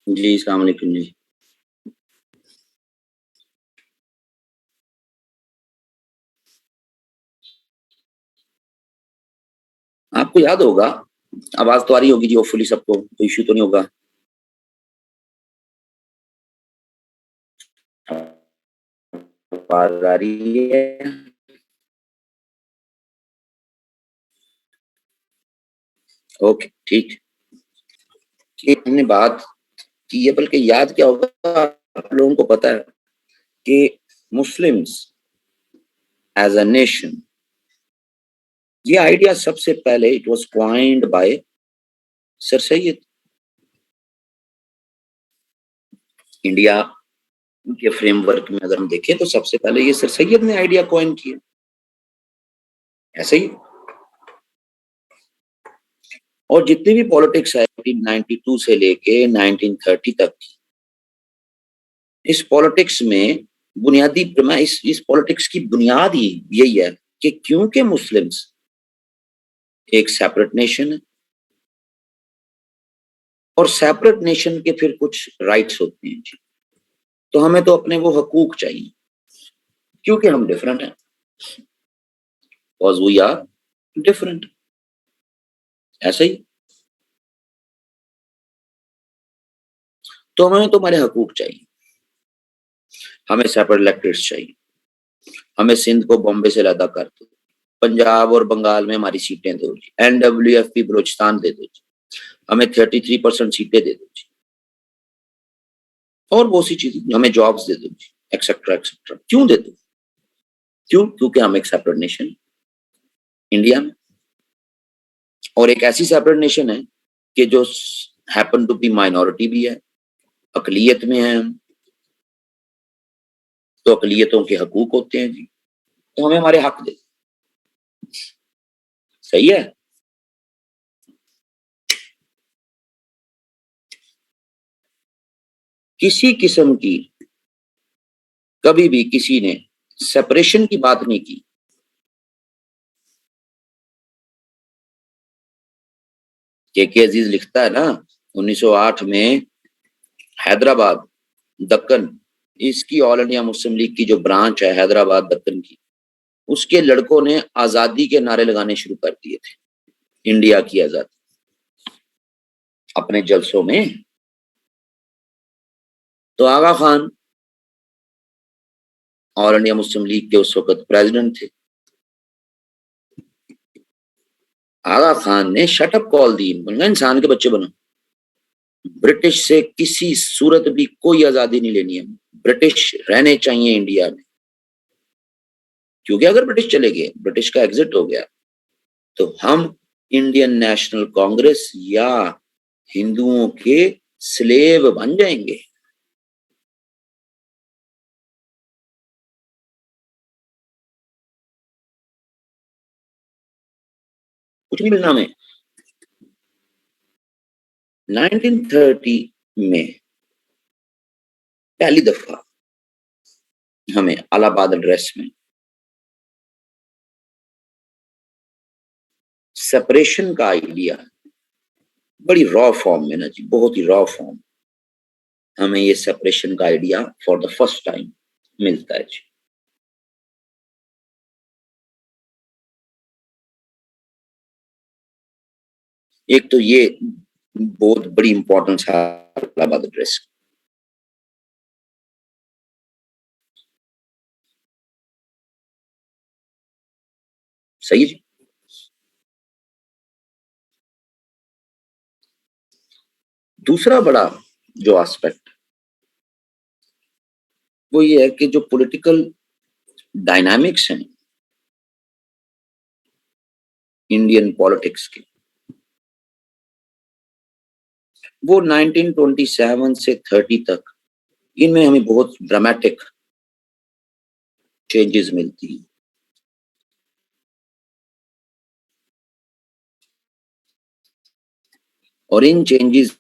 जी, अस्सलाम वालेकुम जी। आपको याद होगा, आवाज़ तो आ रही होगी जी होपफुली सबको, कोई इश्यू तो नहीं होगा? आवाज़ आ रही है? ओके, ठीक। कि हमने बात की है बल्कि याद क्या होगा आप लोगों को पता है कि मुस्लिम्स एज़ अ नेशन ये आइडिया सबसे पहले it was coined bye sir Syed. India के फ्रेमवर्क में अगर हम देखें तो सबसे पहले ये सर सैयद ने आइडिया कॉइन किया। ऐसे ही और जितनी भी पॉलिटिक्स है 1892 से लेके 1930 तक इस पॉलिटिक्स में बुनियादी मैं इस पॉलिटिक्स की बुनियाद ही यही है कि क्योंकि मुस्लिम्स एक सेपरेट नेशन है और सेपरेट नेशन के फिर कुछ राइट्स होते हैं जी। तो हमें तो अपने वो हकूक चाहिए क्योंकि हम डिफरेंट हैं बिकॉज वी आर डिफरेंट। ऐसे ही तो हमें तो हमारे हकूक चाहिए, हमें सेपरेट इलेक्टेड्स चाहिए, हमें सिंध को बॉम्बे से अलग कर दो, पंजाब और बंगाल में हमारी सीटें दो जी, NWFP बलूचिस्तान दे दो जी, हमें 33% सीटें दे दो जी, और बहुत सी चीजें हमें जॉब्स दे दो जी, एक्सेट्रा एक्सेट्रा। क्यों दे दो? क्यों? क्योंकि हम एक सेपरेट नेशन इंडिया में और एक ऐसी सेपरेट नेशन है कि जो हैपन टू बी माइनॉरिटी भी है, अकलियत में है हम, तो अकलियतों के हकूक होते हैं जी, तो हमें हमारे हक दे। सही है। किसी किस्म की कभी भी किसी ने सेपरेशन की बात नहीं की। के अजीज लिखता है ना 1908 में हैदराबाद दक्कन इसकी ऑल इंडिया मुस्लिम लीग की जो ब्रांच है हैदराबाद दक्कन की, उसके लड़कों ने आजादी के नारे लगाने शुरू कर दिए थे, इंडिया की आजादी, अपने जलसों में। तो Aga Khan all India Muslim League के उस वक्त प्रेसिडेंट थे। आगा खान ने शटअप कॉल दी, बोला इंसान के बच्चे बनो, ब्रिटिश से किसी सूरत भी कोई आजादी नहीं लेनी है, ब्रिटिश रहने चाहिए इंडिया में। क्योंकि अगर ब्रिटिश चले गए, ब्रिटिश का एग्जिट हो गया, तो हम इंडियन नेशनल कांग्रेस या हिंदुओं के स्लेव बन जाएंगे। कुछ नहीं मिलना हमें। 1930 में पहली दफा हमें इलाहाबाद एड्रेस में सेपरेशन का आइडिया बड़ी रॉ फॉर्म में ना जी, बहुत ही रॉ फॉर्म, हमें ये सेपरेशन का idea for the first time मिलता है जी। एक तो ये बहुत बड़ी इंपॉर्टेंस है इलाहाबाद एड्रेस। सही है जी। दूसरा बड़ा जो एस्पेक्ट वो ये है कि जो पॉलिटिकल डायनामिक्स हैं इंडियन पॉलिटिक्स के, वो 1927 से 30 तक इनमें हमें बहुत ड्रामेटिक चेंजेस मिलती हैं। और इन चेंजेस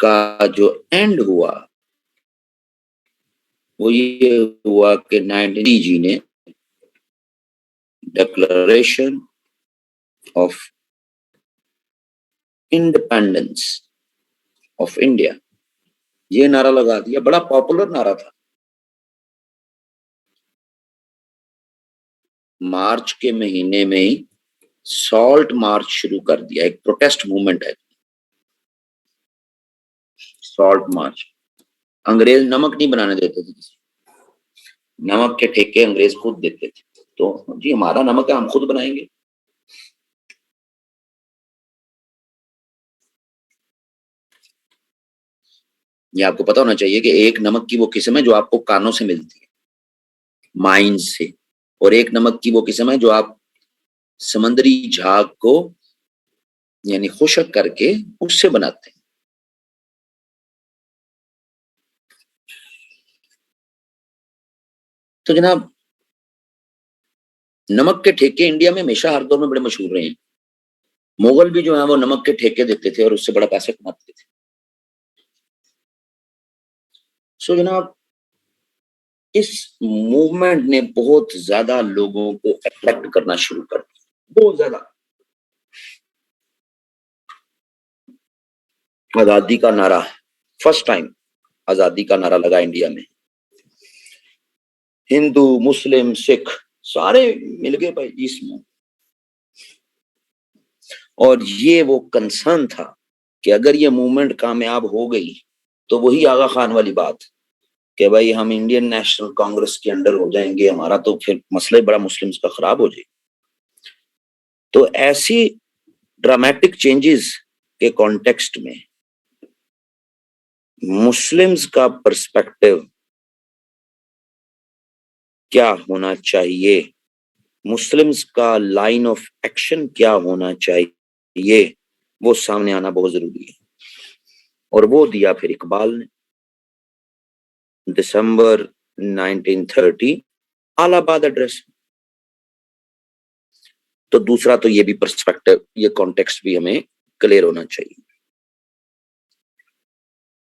का जो एंड हुआ वो ये हुआ कि 19 जी ने declaration of independence of India, ये नारा लगा दिया, बड़ा पॉपुलर नारा था। मार्च के महीने में ही सॉल्ट मार्च शुरू कर दिया, एक प्रोटेस्ट मूवमेंट है सॉल्ट मार्च। अंग्रेज नमक नहीं बनाने देते थे, नमक के ठेके अंग्रेज खुद देते थे, तो जी हमारा नमक है, हम खुद बनाएंगे। ये आपको पता होना चाहिए कि एक नमक की वो किस्म है जो आपको कानों से मिलती है, माइंस से, और एक नमक की वो किस्म है जो आप समंदरी झाग को यानी खुशक करके उससे बनाते हैं। तो जनाब नमक के ठेके इंडिया में हमेशा हर दौर में बड़े मशहूर रहे हैं। मुगल भी जो है वो नमक के ठेके देते थे और उससे बड़ा पैसे कमाते थे। सो जनाब इस मूवमेंट ने बहुत ज्यादा लोगों को अट्रैक्ट करना शुरू कर दिया, बहुत ज्यादा। आजादी का नारा, फर्स्ट टाइम आजादी का नारा लगा इंडिया में, हिंदू मुस्लिम सिख सारे मिल गए भाई इसमें। और ये वो कंसर्न था कि अगर ये मूवमेंट कामयाब हो गई तो वही आगा खान वाली बात कि भाई हम इंडियन नेशनल कांग्रेस के अंडर हो जाएंगे, हमारा तो फिर मसला बड़ा मुस्लिम्स का खराब हो जाएगा। तो ऐसी ड्रामेटिक चेंजेस के कॉन्टेक्स्ट में मुस्लिम्स का पर्सपेक्टिव क्या होना चाहिए, मुस्लिम्स का लाइन ऑफ एक्शन क्या होना चाहिए, वो सामने आना बहुत जरूरी है। और वो दिया फिर इकबाल ने दिसंबर 1930 अलाहाबाद एड्रेस। तो दूसरा तो ये भी पर्सपेक्टिव, ये कॉन्टेक्स्ट भी हमें क्लियर होना चाहिए।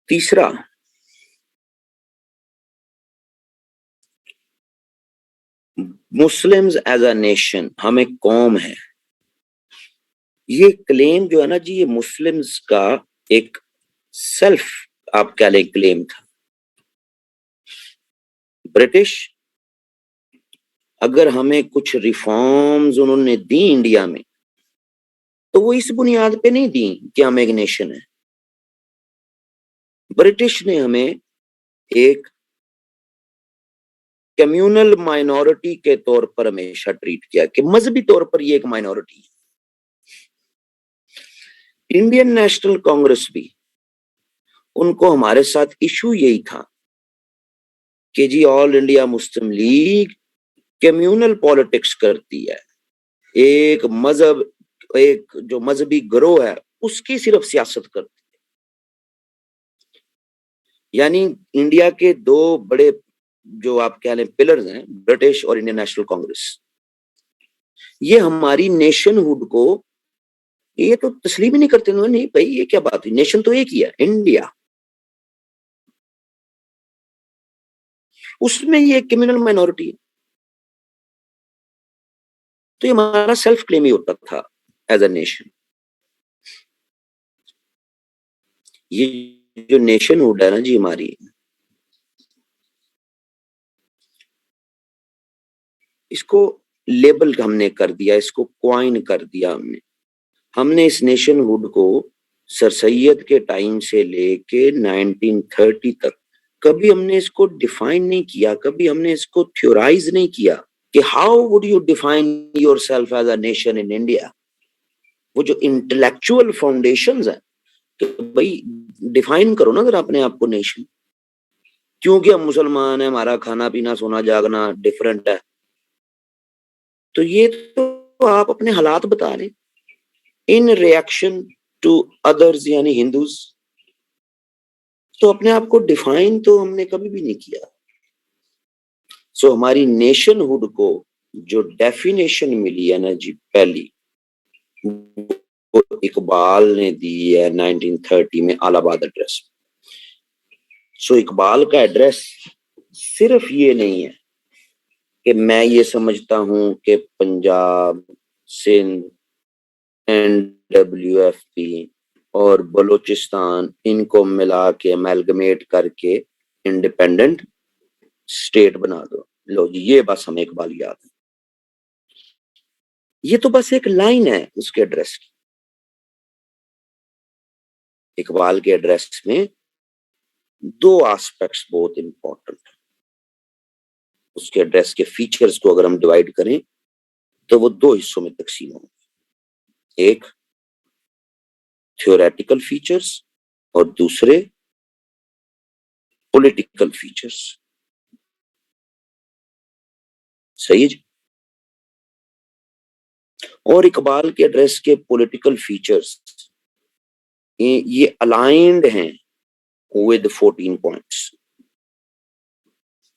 तीसरा, मुस्लिम्स एज अ नेशन, हम एक कौम है, ये क्लेम जो है ना जी, ये मुस्लिम्स का एक सेल्फ आप कह लें क्लेम था। ब्रिटिश अगर हमें कुछ रिफॉर्म्स उन्होंने दी इंडिया में तो वो इस बुनियाद पे नहीं दी कि हम एक नेशन है। ब्रिटिश ने हमें एक कम्युनल माइनॉरिटी के तौर पर हमेशा ट्रीट किया कि मजहबी तौर पर ये एक माइनॉरिटी है। इंडियन नेशनल कांग्रेस भी, उनको हमारे साथ इशू यही था कि जी all India Muslim League communal politics करती है, एक मजहब, एक जो मजहबी गिरोह है उसकी सिर्फ सियासत करती है। यानी इंडिया के दो बड़े जो आप कह लें पिलर्स हैं, ब्रिटिश और इंडियन नेशनल कांग्रेस, ये हमारी नेशनहुड को ये तो तस्लीम ही नहीं करते। नहीं भाई ये क्या बात है, नेशन तो एक ही है इंडिया, उसमें ये कम्युनल माइनॉरिटी है। तो ये हमारा सेल्फ क्लेम ही होता था एज अ नेशन। ये जो नेशनहुड है ना जी हमारी, इसको लेबल हमने कर दिया, इसको क्वाइन कर दिया हमने। हमने इस नेशनहुड को सर सैयद के टाइम से लेके 1930 तक कभी हमने इसको डिफाइन नहीं किया, कभी हमने इसको थ्योराइज नहीं किया कि how would you define yourself as a nation in India. वो जो इंटेलेक्चुअल फाउंडेशंस है, तो भाई डिफाइन करो ना अगर अपने आप को नेशन। क्योंकि हम मुसलमान हैं, हमारा खाना पीना सोना जागना डिफरेंट है, तो ये तो आप अपने हालात बता रहे इन रिएक्शन टू अदर्स यानी हिंदूज। तो अपने आप को डिफाइन तो हमने कभी भी नहीं किया। सो हमारी नेशनहुड को जो डेफिनेशन मिली है ना जी पहली, वो इकबाल ने दी है 1930 में अलाहाबाद एड्रेस। सो इकबाल का एड्रेस सिर्फ ये नहीं है कि मैं ये समझता हूं कि पंजाब, सिंध, NWFP और बलूचिस्तान, इनको मिला के अमेलगमेट करके इंडिपेंडेंट स्टेट बना दो। लो जी, ये बस हमें इकबाल याद है। ये तो बस एक लाइन है उसके एड्रेस की। इकबाल के एड्रेस में दो एस्पेक्ट्स बहुत इंपॉर्टेंट है। उसके एड्रेस के फीचर्स को अगर हम डिवाइड करें तो वो दो हिस्सों में तकसीम होंगे, एक थ्योरेटिकल फीचर्स और दूसरे पॉलिटिकल फीचर्स। सही है जी। और इकबाल के एड्रेस के पॉलिटिकल फीचर्स ये अलाइंड हैं विद 14 पॉइंट्स।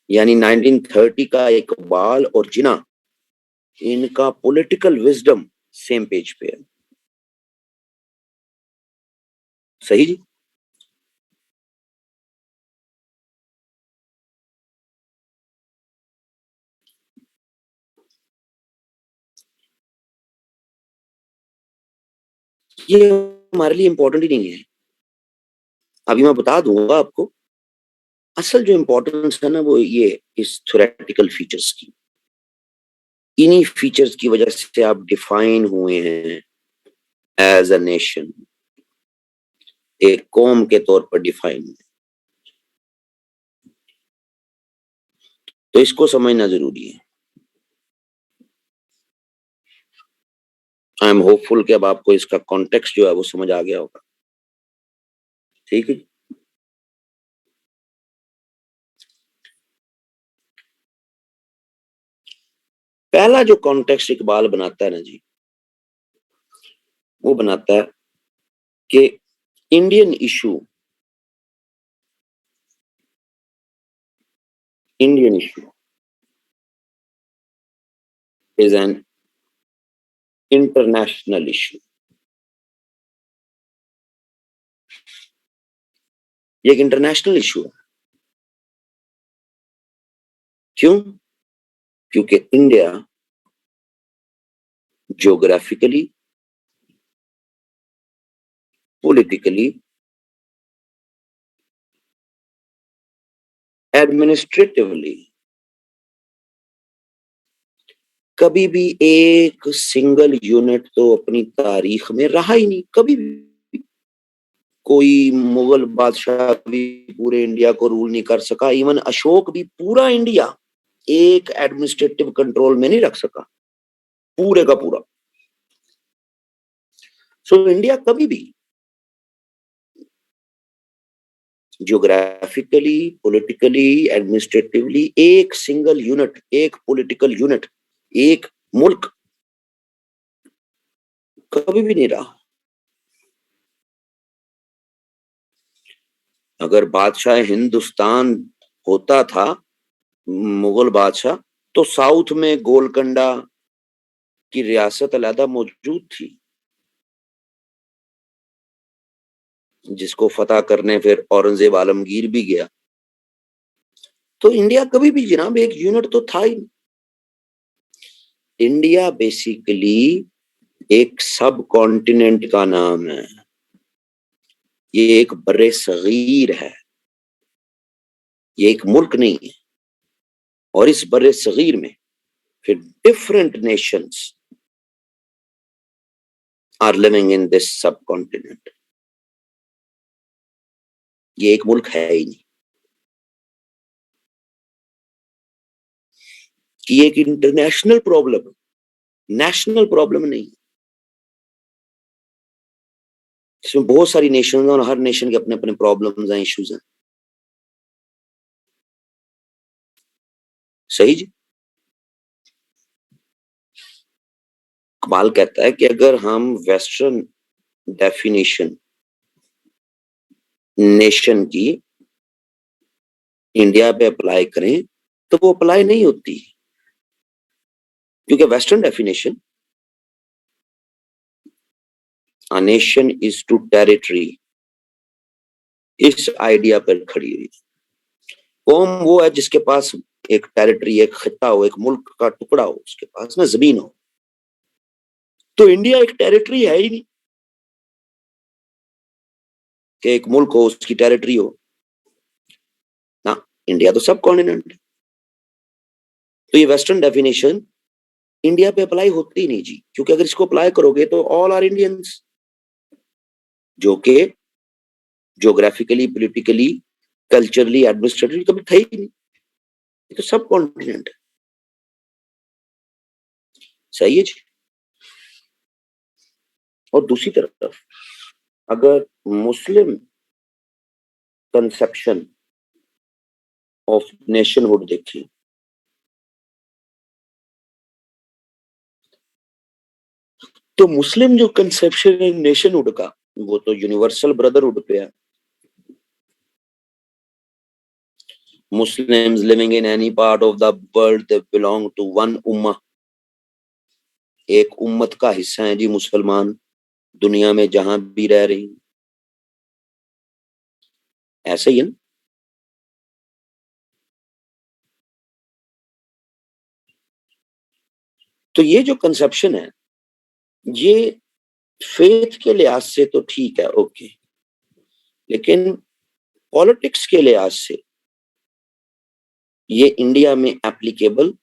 यानी 1930 का इकबाल और जिना, इनका पॉलिटिकल विजडम सेम पेज पे है। सही जी। ये हमारे लिए इंपॉर्टेंट ही नहीं है, अभी मैं बता दूंगा आपको। असल जो इंपॉर्टेंस है ना वो ये इस थ्योरेटिकल फीचर्स की। इन्हीं फीचर्स की वजह से आप डिफाइन हुए हैं एज अ नेशन, एक कौम के तौर पर डिफाइन है। तो इसको समझना जरूरी है। आई एम होपफुल कि अब आपको इसका कॉन्टेक्स्ट जो है वो समझ आ गया होगा। ठीक है। पहला जो कॉन्टेक्स्ट इकबाल बनाता है ना जी, वो बनाता है कि Indian issue, Indian issue is an international issue. ये एक इंटरनेशनल इशू है। क्यों? क्योंकि इंडिया ज्योग्राफिकली, पॉलिटिकली, एडमिनिस्ट्रेटिवली कभी भी एक सिंगल यूनिट तो अपनी तारीख में रहा ही नहीं, कभी भी। कोई मुगल बादशाह भी पूरे इंडिया को रूल नहीं कर सका, इवन अशोक भी पूरा इंडिया एक एडमिनिस्ट्रेटिव कंट्रोल में नहीं रख सका, पूरे का पूरा। सो इंडिया कभी भी ज्योग्राफिकली, पॉलिटिकली, एडमिनिस्ट्रेटिवली एक सिंगल यूनिट, एक पॉलिटिकल यूनिट, एक मुल्क कभी भी नहीं रहा। अगर बादशाह हिंदुस्तान होता था मुगल बादशाह, तो साउथ में गोलकंडा की रियासत अलहदा मौजूद थी, जिसको फतह करने फिर औरंगजेब आलमगीर भी गया। तो इंडिया कभी भी जनाब एक यूनिट तो था ही। इंडिया बेसिकली एक सब कॉन्टिनेंट का नाम है, ये एक बर्रे सगीर है, ये एक मुल्क नहीं है। और इस बर्रे सगीर में फिर different nations are living in this subcontinent. ये एक मुल्क है ही नहीं, कि ये एक इंटरनेशनल प्रॉब्लम, नेशनल प्रॉब्लम नहीं। इसमें बहुत सारी नेशन हैं और हर नेशन के अपने अपने प्रॉब्लम्स हैं, इश्यूज हैं। सही जी। कमाल कहता है कि अगर हम वेस्टर्न डेफिनेशन नेशन की इंडिया पे अप्लाई करें तो वो अप्लाई नहीं होती, क्योंकि western definition a nation is to territory, इस आइडिया पर खड़ी हुई। कौम वो है जिसके पास एक टेरिटरी, एक खिता हो, एक मुल्क का टुकड़ा हो, उसके पास ना जमीन हो। तो इंडिया एक टेरिटरी है ही नहीं। कि एक मुल्क हो, उसकी टेरिटरी हो ना। इंडिया तो सब कॉन्टिनेंट है। तो ये वेस्टर्न डेफिनेशन इंडिया पे अप्लाई होती ही नहीं जी, क्योंकि अगर इसको अप्लाई करोगे तो ऑल आर इंडियंस, जो कि ज्योग्राफिकली, पॉलिटिकली, कल्चरली, एडमिनिस्ट्रेटिवली कभी थे ही नहीं। ये तो सब कॉन्टिनेंट है। सही है जी। और दूसरी तरफ अगर मुस्लिम कंसेप्शन ऑफ नेशनहुड देखिए, तो मुस्लिम जो कंसेप्शन है नेशनहुड का, वो तो यूनिवर्सल ब्रदरहुड पे है। Muslims living in any part of the world, they belong to one ummah। एक उम्मत का हिस्सा है जी मुसलमान, दुनिया में जहां भी रह रही हैं। ऐसा ही है ना। तो ये जो कंसेप्शन है, ये फेथ के लिहाज से तो ठीक है, ओके, लेकिन पॉलिटिक्स के लिहाज से ये इंडिया में एप्लीकेबल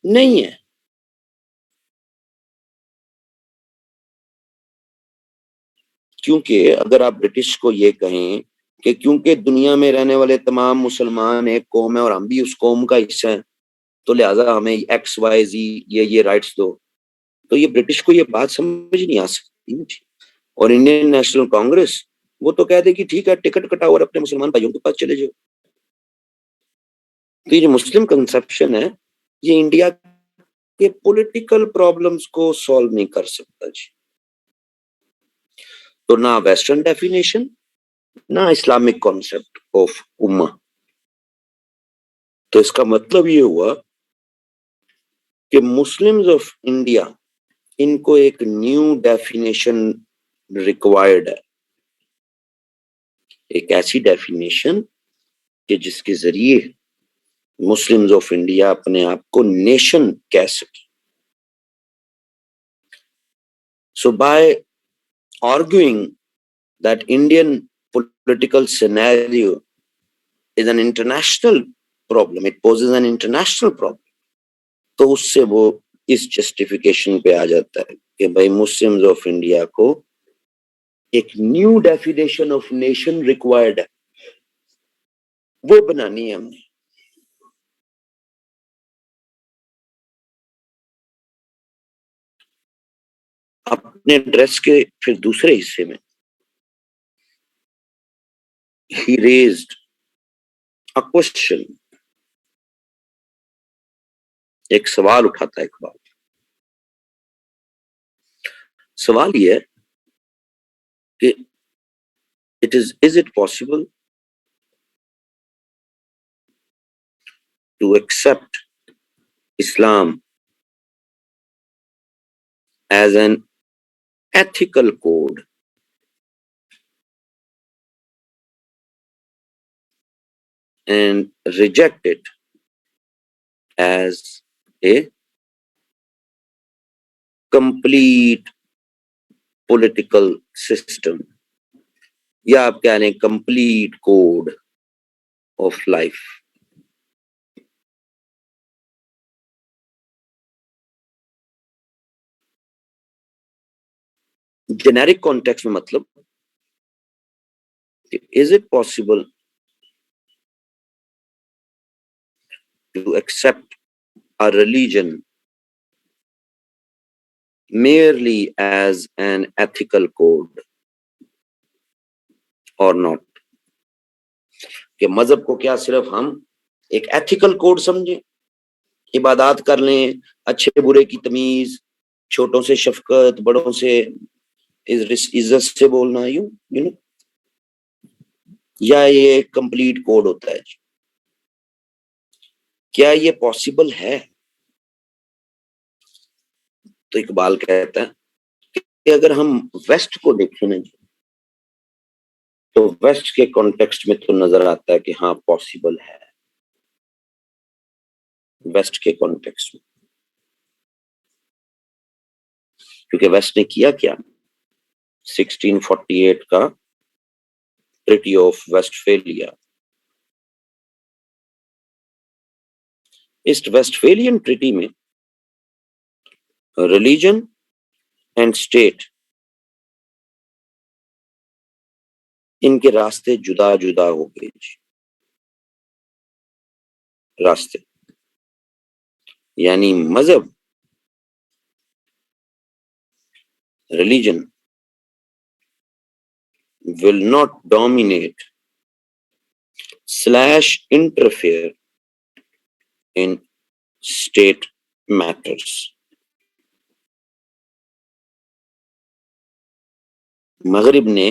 नहीं है। क्योंकि अगर आप ब्रिटिश को ये कहें कि क्योंकि दुनिया में रहने वाले तमाम मुसलमान एक कौम है और हम भी उस कौम का हिस्सा है, तो लिहाजा हमें एक्स वाई जी ये राइट्स दो, तो ये ब्रिटिश को ये बात समझ नहीं आ सकती ना जी। और इंडियन नेशनल कांग्रेस वो तो कह दे कि ठीक है, टिकट कटाओ और अपने मुसलमान भाइयों के पास चले जाओ। तो ये जो मुस्लिम कंसेप्शन है, ये इंडिया के पॉलिटिकल प्रॉब्लम्स को सॉल्व नहीं कर सकता जी। तो ना वेस्टर्न डेफिनेशन, ना इस्लामिक कॉन्सेप्ट ऑफ उम्मा। तो इसका मतलब ये हुआ कि मुस्लिम्स ऑफ इंडिया, इनको एक न्यू डेफिनेशन रिक्वायर्ड है। एक ऐसी डेफिनेशन कि जिसके जरिए मुस्लिम्स ऑफ इंडिया अपने आप को नेशन कह सके। So by arguing that Indian political scenario is an international problem, it poses an international problem, तो उससे वो इस जस्टिफिकेशन पे आ जाता है कि भाई मुस्लिम्स ऑफ इंडिया को एक new definition of nation required है, वो बनानी है हमने। अपने ड्रेस के फिर दूसरे हिस्से में he raised a question, एक सवाल उठाता है इकबाल। सवाल ये है कि is it possible to accept Islam as an ethical code and reject it as a complete political system, या आप कह लें complete code of life. Generic context में मतलब, is it possible to accept a religion merely as an ethical code or not? कि मजहब को क्या सिर्फ हम एक एथिकल कोड समझें, इबादत कर लें, अच्छे बुरे की तमीज, छोटों से शफकत, बड़ों से इज्जत से बोलना, यू नो, या ये कंप्लीट कोड होता है? क्या ये पॉसिबल है? तो इकबाल कहता है कि अगर हम वेस्ट को देखें ना जी, तो वेस्ट के कॉन्टेक्स्ट में तो नजर आता है कि हाँ पॉसिबल है। वेस्ट के कॉन्टेक्स्ट में, क्योंकि वेस्ट ने किया क्या, 1648 का ट्रीटी ऑफ वेस्टफेलिया। इस वेस्टफेलियन ट्रीटी में रिलीजन एंड स्टेट, इनके रास्ते जुदा जुदा हो गए जी। रास्ते यानी मजहब, religion will not dominate / interfere in state matters। मगरिब ने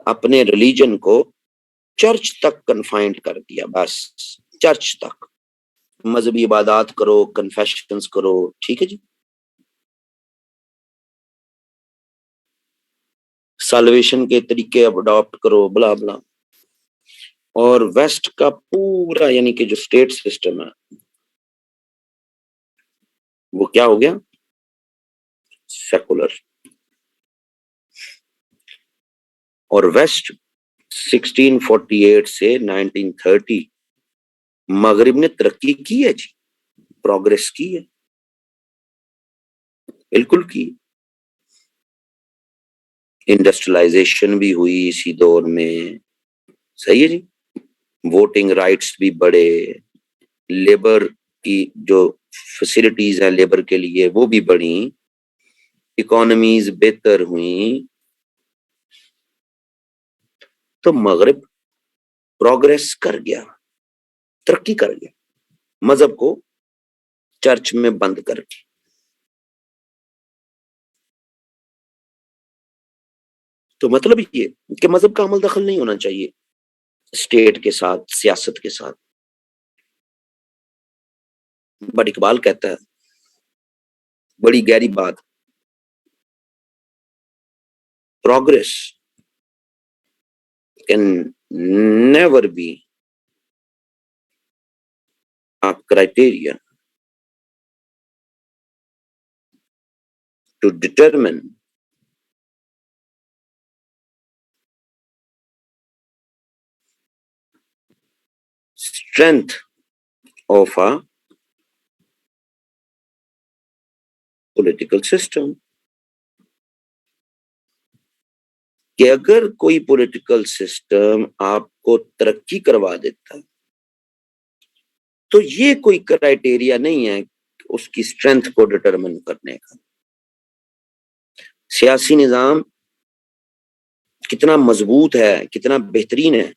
अपने रिलीजन को चर्च तक कन्फाइंड कर दिया, बस चर्च तक। मजहबी इबादत करो, कन्फेशंस करो, ठीक है जी। साल्वेशन के तरीके अडॉप्ट करो, बला बला। और वेस्ट का पूरा यानी कि जो स्टेट सिस्टम है वो क्या हो गया? सेकुलर। और वेस्ट 1648 से 1930 मगरिब ने तरक्की की है जी, प्रोग्रेस की है, बिल्कुल की। इंडस्ट्रियलाइजेशन भी हुई इसी दौर में, सही है जी। वोटिंग राइट्स भी बढ़े, लेबर की जो फैसिलिटीज है लेबर के लिए वो भी बढ़ी, इकोनॉमीज बेहतर हुई। तो मगरिब प्रोग्रेस कर गया, तरक्की कर गया, मजहब को चर्च में बंद करके। तो मतलब ये कि मजहब का अमल दखल नहीं होना चाहिए स्टेट के साथ, सियासत के साथ। बट इकबाल कहता है बड़ी गहरी बात, progress can never be a criterion to determine strength of a political system। कि अगर कोई पॉलिटिकल सिस्टम आपको तरक्की करवा देता है तो ये कोई क्राइटेरिया नहीं है उसकी स्ट्रेंथ को डिटरमिन करने का। सियासी निजाम कितना मजबूत है, कितना बेहतरीन है,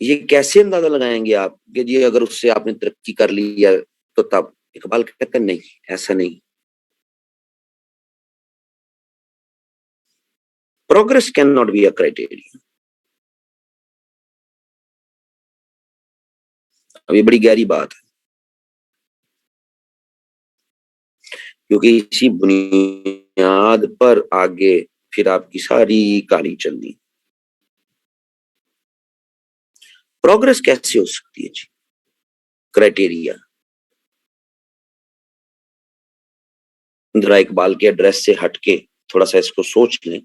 ये कैसे अंदाजा लगाएंगे आप कि जी अगर उससे आपने तरक्की कर ली है तो तब। इकबाल कहता नहीं, ऐसा नहीं। Progress can not be a criteria. अब ये बड़ी गहरी बात है, क्योंकि इसी बुनियाद पर आगे फिर आपकी सारी कहानी चलनी। प्रोग्रेस कैसे हो सकती है जी? क्राइटेरिया जरा इकबाल के एड्रेस से हटके थोड़ा सा इसको सोच लें।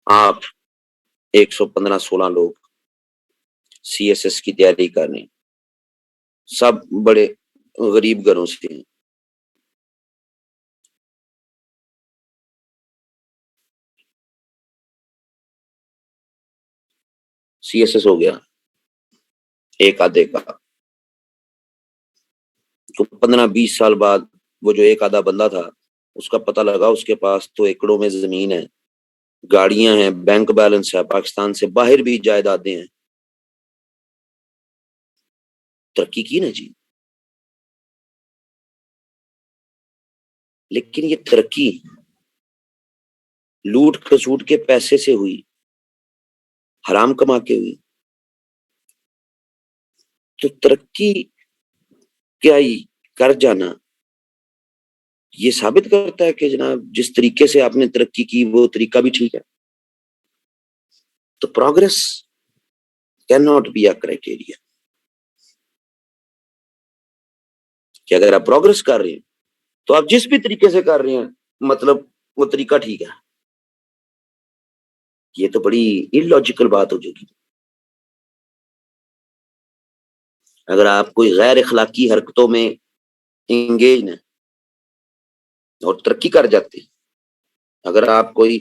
आप 115-16 लोग सीएसएस की तैयारी कर रहे हैं, सब बड़े गरीब घरों से हैं। सीएसएस हो गया एक आधे का, तो 15-20 साल बाद वो जो एक आधा बंदा था उसका पता लगा उसके पास तो एकड़ों में जमीन है, गाड़ियां हैं, बैंक बैलेंस है, पाकिस्तान से बाहर भी जायदादें हैं। तरक्की की ना जी। लेकिन ये तरक्की लूट खसूट के पैसे से हुई, हराम कमा के हुई। तो तरक्की क्या ही कर जाना ये साबित करता है कि जनाब जिस तरीके से आपने तरक्की की वो तरीका भी ठीक है। तो progress can not be a criteria. कि अगर आप प्रोग्रेस कर रहे हैं तो आप जिस भी तरीके से कर रहे हैं मतलब वो तरीका ठीक है। ये तो बड़ी इलॉजिकल बात हो जाएगी। अगर आप कोई गैर अखलाकी हरकतों में इंगेज हैं और तरक्की कर जाते हैं, अगर आप कोई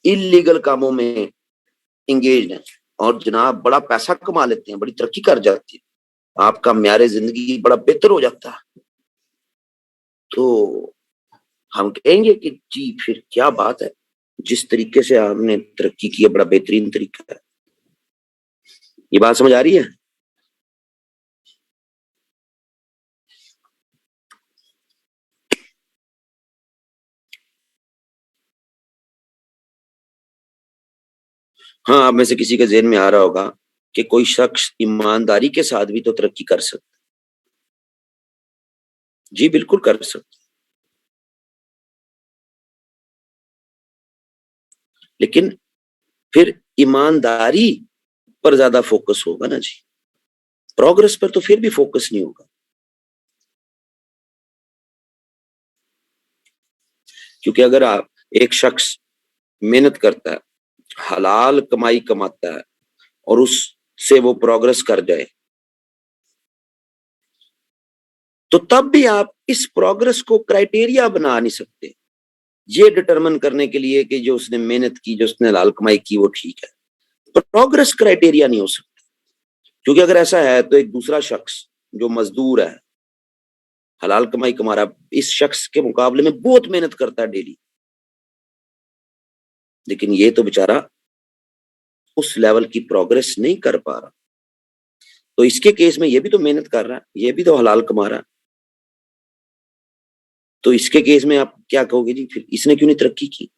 इलीगल कामों में इंगेज हैं और जनाब बड़ा पैसा कमा लेते हैं, बड़ी तरक्की कर जाती है, आपका म्यारे जिंदगी बड़ा बेहतर हो जाता है, तो हम कहेंगे कि जी फिर क्या बात है, जिस तरीके से आपने तरक्की की है बड़ा बेहतरीन तरीका है। ये बात समझ आ रही है? हाँ, आप में से किसी के ज़हन में आ रहा होगा कि कोई शख्स ईमानदारी के साथ भी तो तरक्की कर सकता है। जी, बिल्कुल कर सकता है। लेकिन फिर ईमानदारी पर ज़्यादा फ़ोकस होगा ना जी। प्रोग्रेस पर तो फिर भी फ़ोकस नहीं होगा। क्योंकि अगर आप एक शख्स मेहनत करता है, हलाल कमाई कमाता है और उससे वो प्रोग्रेस कर जाए, तो तब भी आप इस प्रोग्रेस को क्राइटेरिया बना नहीं सकते, ये डिटरमिन करने के लिए कि जो उसने मेहनत की, जो उसने हलाल कमाई की वो ठीक है। प्रोग्रेस क्राइटेरिया नहीं हो सकता। क्योंकि अगर ऐसा है तो एक दूसरा शख्स जो मजदूर है, हलाल कमाई कमा रहा है, इस शख्स के मुकाबले में बहुत मेहनत करता है डेली, लेकिन ये तो बेचारा उस लेवल की प्रोग्रेस नहीं कर पा रहा। तो इसके केस में ये भी तो मेहनत कर रहा है, ये भी तो हलाल कमा रहा है। तो इसके केस में आप क्या कहोगे जी, फिर इसने क्यों नहीं तरक्की की?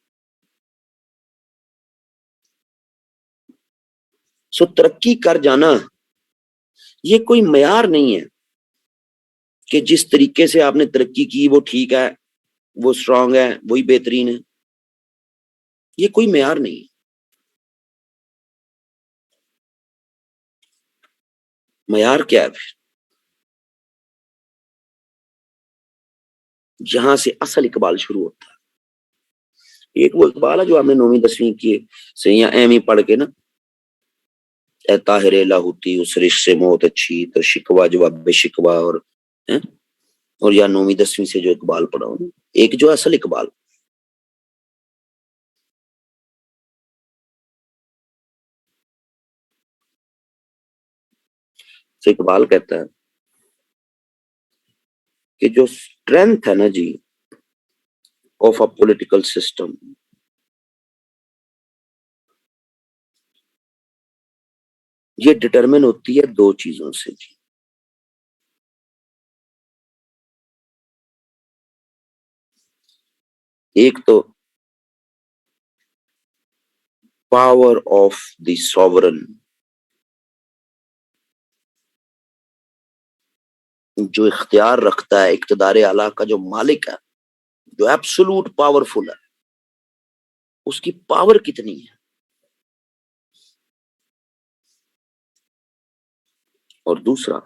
सो तरक्की कर जाना ये कोई मयार नहीं है कि जिस तरीके से आपने तरक्की की वो ठीक है, वो स्ट्रांग है, वही बेहतरीन है। ये कोई मयार नहीं है। मयार क्या है फिर? जहां से असल इकबाल शुरू होता है। एक वो इकबाल है जो आपने 9वीं 10वीं की से या एम ही पढ़ के ना, ए ताहिरे लाहौती उस रिश्क से मौत अच्छी, तो शिकवा जवाब शिकवा, और है, और या 9वीं 10वीं से जो इकबाल पढ़ा हूं, एक जो असल इकबाल, तो इकबाल कहता है कि जो स्ट्रेंथ है ना जी ऑफ अ पॉलिटिकल सिस्टम, ये डिटरमिन होती है दो चीजों से जी। एक तो पावर ऑफ द सॉवरन, जो इख्तियार रखता है, इक्तदार आला का जो मालिक है, जो एब्सोल्यूट पावरफुल है, उसकी पावर कितनी है। और दूसरा,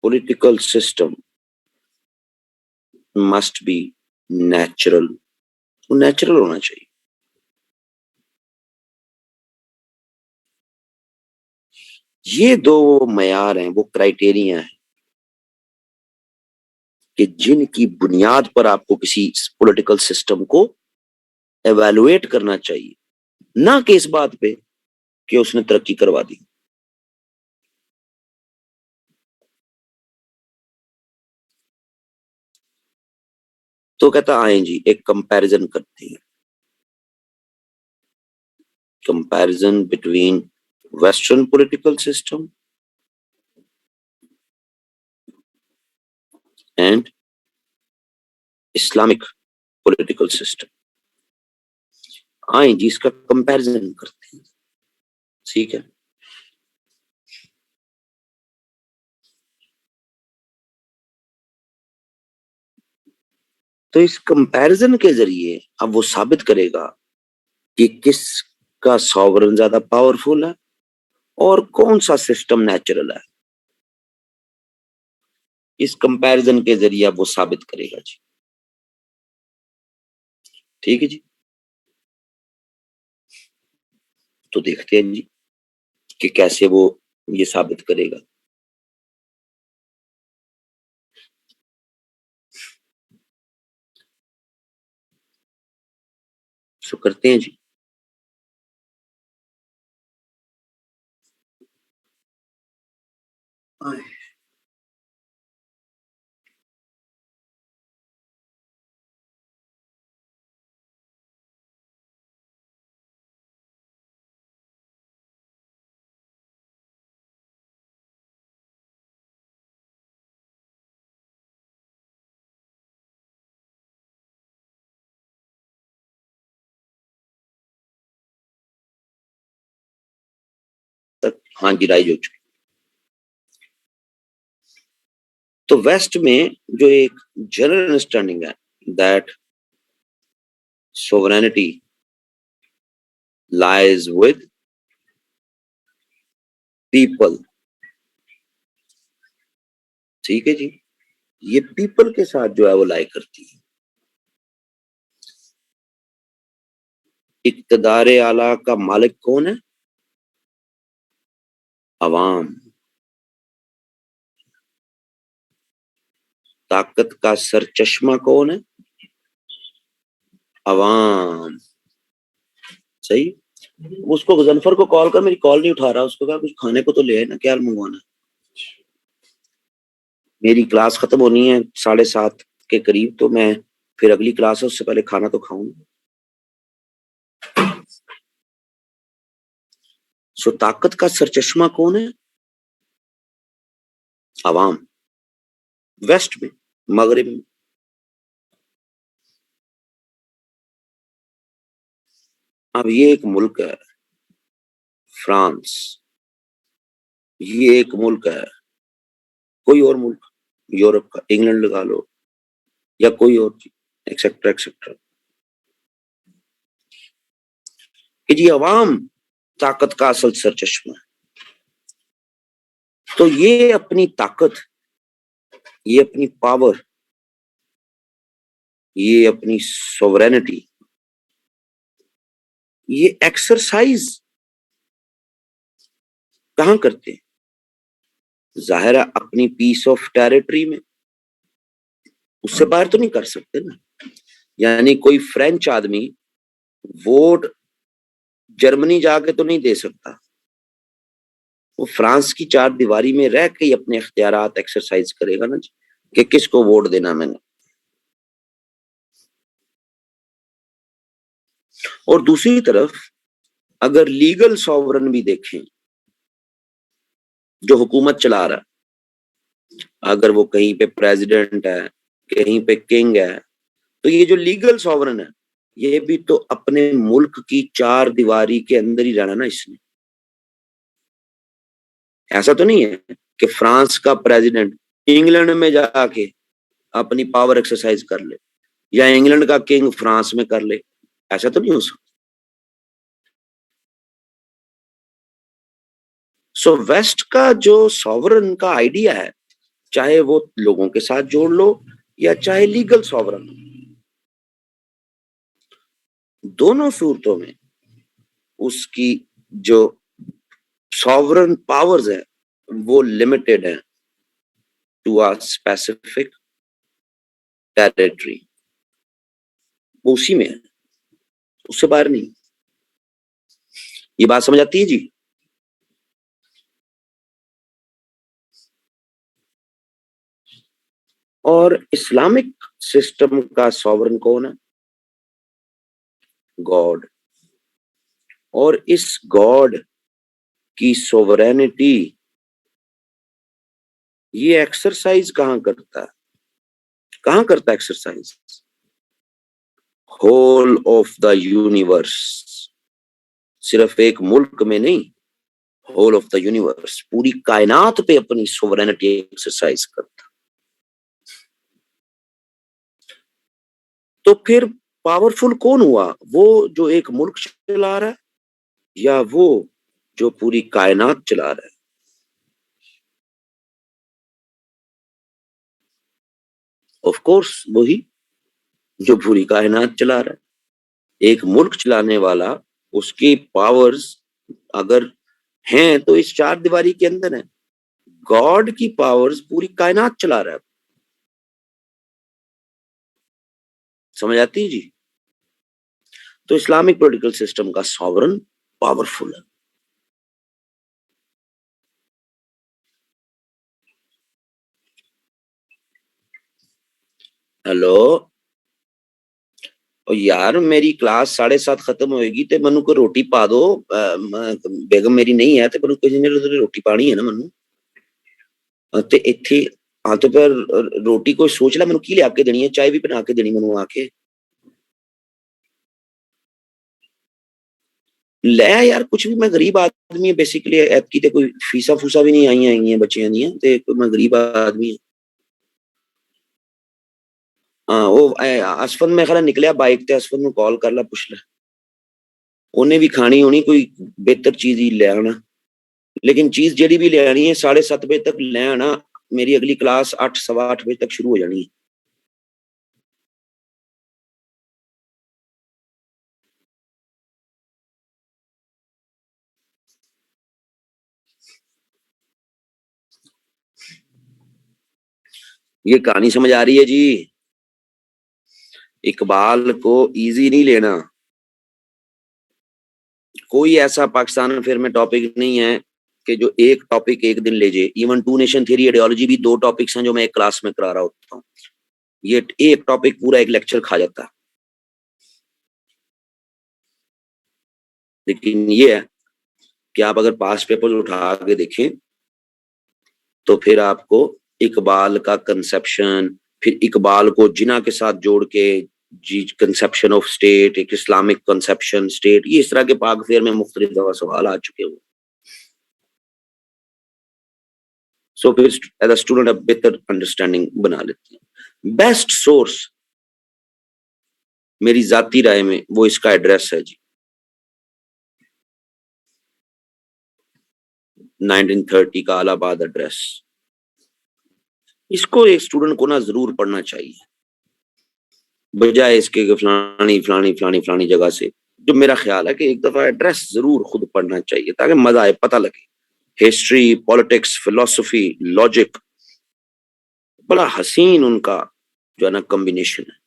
political system must be natural, natural होना चाहिए। ये दो मयार हैं, वो क्राइटेरिया हैं कि जिनकी बुनियाद पर आपको किसी पॉलिटिकल सिस्टम को एवेलुएट करना चाहिए, ना कि इस बात पे कि उसने तरक्की करवा दी। तो कहता आए जी एक कंपैरिजन करते हैं, comparison between western political system and Islamic political system. आए जी इसका कंपैरिजन करते हैं, ठीक है। तो इस कंपैरिजन के जरिए अब वो साबित करेगा कि किसका सॉवरन ज्यादा पावरफुल है और कौन सा सिस्टम नेचुरल है। इस कंपैरिजन के जरिए वो साबित करेगा जी। ठीक है जी, तो देखते हैं जी कि कैसे वो ये साबित करेगा। सो करते हैं जी। तक हाँ गिराई हो चुकी। तो वेस्ट में जो एक जनरल अंडरस्टैंडिंग है that sovereignty lies with people. ठीक है जी, ये पीपल के साथ जो है वो लाई करती है। इक्तदार आला का मालिक कौन है? अवाम। ताकत का सरचश्मा कौन है? अवाम। सही। उसको गजनफर को कॉल कर, मेरी कॉल नहीं उठा रहा, उसको कहा कुछ खाने को तो ले आए ना, क्या मंगवाना है। मेरी क्लास खत्म होनी है 7:30 के करीब, तो मैं फिर अगली क्लास है उससे पहले खाना तो खाऊंगा। सो ताकत का सरचश्मा कौन है? अवाम। वेस्ट में, मगरिब में। अब ये एक मुल्क है फ्रांस, ये एक मुल्क है, कोई और मुल्क यूरोप का, इंग्लैंड लगा लो या कोई और चीज, एक्सेट्रा एक्सेट्रा, कि जी अवाम ताकत का असल सरचश्मा है। तो ये अपनी ताकत, ये अपनी पावर, ये अपनी सोवरेनिटी, ये एक्सरसाइज कहां करते हैं? जाहिर है अपनी पीस ऑफ टेरिटरी में, उससे बाहर तो नहीं कर सकते ना। यानी कोई फ्रेंच आदमी वोट जर्मनी जाके तो नहीं दे सकता, वो फ्रांस की चार दीवारी में रह के ही अपने इख्तियारात एक्सरसाइज करेगा ना जी, कि किसको वोट देना मैंने। और दूसरी तरफ अगर लीगल सॉवरन भी देखें, जो हुकूमत चला रहा है, अगर वो कहीं पे प्रेसिडेंट है, कहीं पे किंग है, तो ये जो लीगल सॉवरन है, ये भी तो अपने मुल्क की चार दीवारी के अंदर ही रहना ना इसने। ऐसा तो नहीं है कि फ्रांस का प्रेसिडेंट इंग्लैंड में जाके अपनी पावर एक्सरसाइज कर ले, या इंग्लैंड का किंग फ्रांस में कर ले, ऐसा तो नहीं हो सकता। सो वेस्ट का जो सॉवरन का आइडिया है, चाहे वो लोगों के साथ जोड़ लो या चाहे लीगल सॉवरन, दोनों सूरतों में उसकी जो सॉवरन पावर्स है वो लिमिटेड है टू अ स्पेसिफिक टेरिटरी, वो उसी में है, उससे बाहर नहीं। ये बात समझ आती है जी? और इस्लामिक सिस्टम का सॉवरन कौन है? गॉड। और इस गॉड की सोवरेनिटी ये एक्सरसाइज कहां करता है? कहां करता है exercise? Whole of the universe. सिर्फ एक मुल्क में नहीं, होल ऑफ द यूनिवर्स, पूरी कायनात पे अपनी सोवरेनिटी एक्सरसाइज करता। तो फिर पावरफुल कौन हुआ? वो जो एक मुल्क चला रहा है, या वो जो पूरी कायनात चला रहा है? ऑफ कोर्स वही जो पूरी कायनात चला रहा है। एक मुल्क चलाने वाला, उसकी पावर्स अगर हैं तो इस चार दीवारी के अंदर है। गॉड की पावर्स पूरी कायनात चला रहा है। समझ आती है जी? तो इस्लामिक पॉलिटिकल सिस्टम का सॉवरन पावरफुल है। हेलो, और यार मेरी क्लास 7:30 खत्म होएगी ते मनु को रोटी पा दो। बेगम मेरी नहीं है ते मनु किसी ने रोटी पानी है ना मनु। ते इत्थे हाँ तो पर रोटी कोई सोच ला, मनु की ले आके देनी है, चाय भी बना के देनी मनु आके ले यार। कुछ भी, मैं गरीब आदमी है बेसिकली, ऐतकी ते कोई फीसा फूसा भी नहीं आई है बच्चियां दी ते मैं गरीब आदमी है। हाँ वो असफन में खरा निकलिया बाइक ते, असफन ਨੂੰ कॉल कर ला पुछ ले, ਉਹਨੇ भी खानी होनी कोई बेहतर चीज ही ले आना। लेकिन चीज जेडी भी ले आनी है 7:30 बजे तक ले आना। मेरी अगली क्लास 8 सवा 8 बजे तक शुरू हो जानी है। ये कहानी समझ आ रही है जी? इकबाल को इजी नहीं लेना। कोई ऐसा पाकिस्तान फिर में टॉपिक नहीं है कि जो एक टॉपिक एक दिन ले जाए। Even two nation theory ideology भी 2 टॉपिक्स हैं जो मैं एक क्लास में करा रहा होता हूँ। ये एक टॉपिक पूरा एक लेक्चर खा जाता है। लेकिन ये है कि आप अगर पास पेपर उठा के देखें तो फिर आपको इकबाल का कंसेप्शन, फिर इकबाल को जिना के साथ जोड़ के जी कंसेप्शन ऑफ स्टेट, एक इस्लामिक कंसेप्शन स्टेट, ये इस तरह के पाक फेयर में मुख्तलिफ दफा सवाल आ चुके हैं। सो फिर एज अ स्टूडेंट आप बेहतर अंडरस्टैंडिंग बना लेते हैं। बेस्ट सोर्स मेरी जाती राय में वो इसका एड्रेस है जी, 1930 का इलाहाबाद एड्रेस। इसको एक स्टूडेंट को ना जरूर पढ़ना चाहिए, बजाय इसके कि फलानी फलानी फलानी फलानी जगह से। जो मेरा ख्याल है कि एक दफा एड्रेस जरूर खुद पढ़ना चाहिए ताकि मजा आए, पता लगे। हिस्ट्री, पॉलिटिक्स, फिलोसफी, लॉजिक, बड़ा हसीन उनका जो है ना कॉम्बिनेशन है।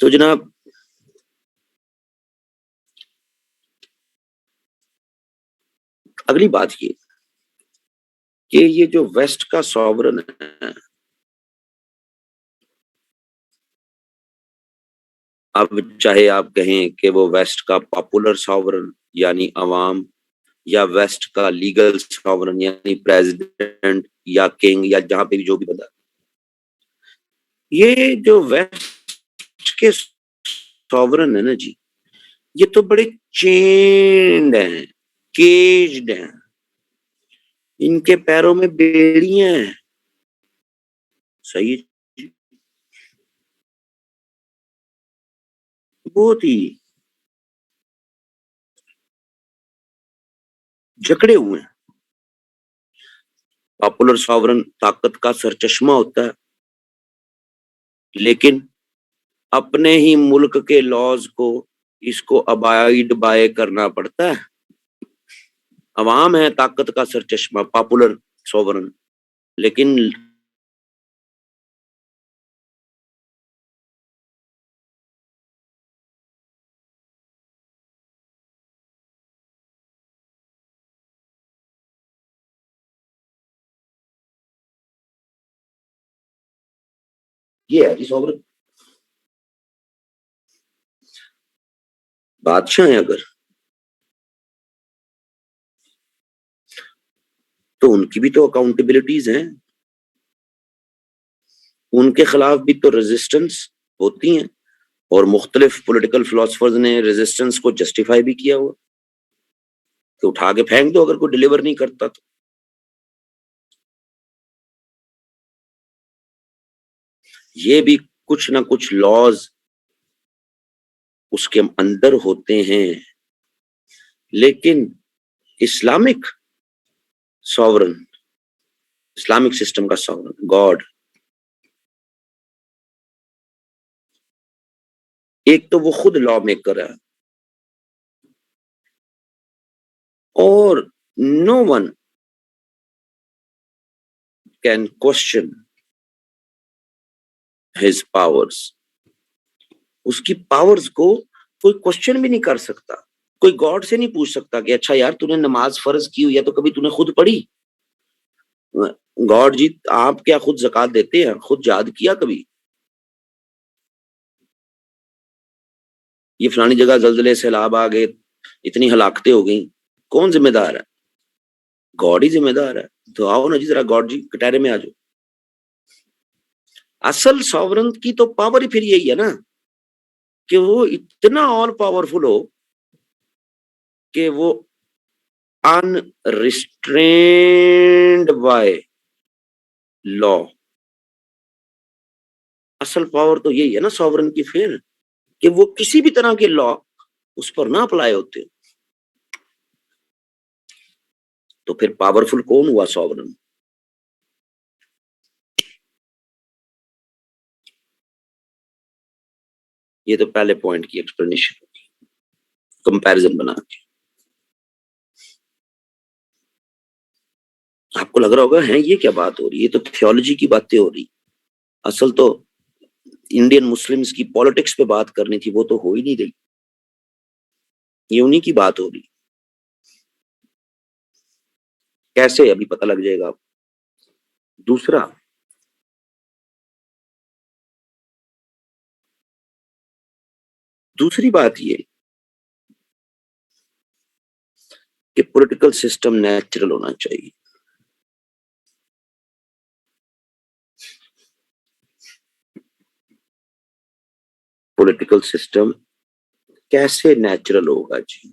तो जनाब अगली बात ये कि ये जो वेस्ट का सॉवरन है, अब चाहे आप कहें कि वो वेस्ट का पॉपुलर सॉवरन यानी अवाम, या वेस्ट का लीगल सॉवरन यानी प्रेसिडेंट या किंग, या जहां पे भी जो भी बंदा, ये जो वेस्ट के सॉवरन है ना जी, ये तो बड़े चेन्ड हैं, केज्ड हैं, इनके पैरों में बेड़ियां हैं। सही है जी? बहुत ही जकड़े हुए हैं। पॉपुलर सॉवरन ताकत का सरचश्मा होता है, लेकिन अपने ही मुल्क के लॉज को इसको अबाइड बाय करना पड़ता है। अवाम है ताकत का सरचश्मा, पॉपुलर सॉवरन, लेकिन ये है जी सॉवरन। बादशाह है अगर, तो उनकी भी तो अकाउंटेबिलिटीज हैं, उनके खिलाफ भी तो रेजिस्टेंस होती हैं, और मुख्तलिफ पॉलिटिकल फिलोसफर्स ने रेजिस्टेंस को जस्टिफाई भी किया हुआ कि उठा के फेंक दो अगर कोई डिलीवर नहीं करता तो। ये भी कुछ ना कुछ लॉज उसके अंदर होते हैं, लेकिन इस्लामिक सॉवरन, इस्लामिक सिस्टम का सॉवरन गॉड। एक तो वो खुद लॉ मेकर है और no one can question his powers. उसकी पावर्स को कोई क्वेश्चन भी नहीं कर सकता। कोई गॉड से नहीं पूछ सकता कि अच्छा यार तूने नमाज फर्ज की हुई है तो कभी तूने खुद पढ़ी? गॉड जी आप क्या खुद ज़कात देते हैं? खुद याद किया कभी? ये फलानी जगह जल्जले सैलाब आ गए, इतनी हलाकतें हो गई, कौन जिम्मेदार है? गॉड ही जिम्मेदार है। तो आओ ना जी जरा गॉड जी कटहरे में आ जाओ। असल सॉवरन की तो पावर ही फिर यही है ना कि वो इतना ऑल पावरफुल हो कि वो अनरिस्ट्रेन्ड बाय लॉ। असल पावर तो यही है ना सॉवरन की फिर, कि वो किसी भी तरह के लॉ उस पर ना अप्लाई होते। तो फिर पावरफुल कौन हुआ? सॉवरन। ये तो पहले पॉइंट की एक्सप्लेनेशन, कंपैरिजन बना के। आपको लग रहा होगा है ये क्या बात हो रही है, ये तो थियोलॉजी की बातें हो रही। असल तो इंडियन मुस्लिम्स की पॉलिटिक्स पे बात करनी थी, वो तो हो ही नहीं रही। ये उन्हीं की बात हो रही। कैसे अभी पता लग जाएगा आपको। दूसरा, दूसरी बात ये कि पॉलिटिकल सिस्टम नेचुरल होना चाहिए। पॉलिटिकल सिस्टम कैसे नेचुरल होगा जी?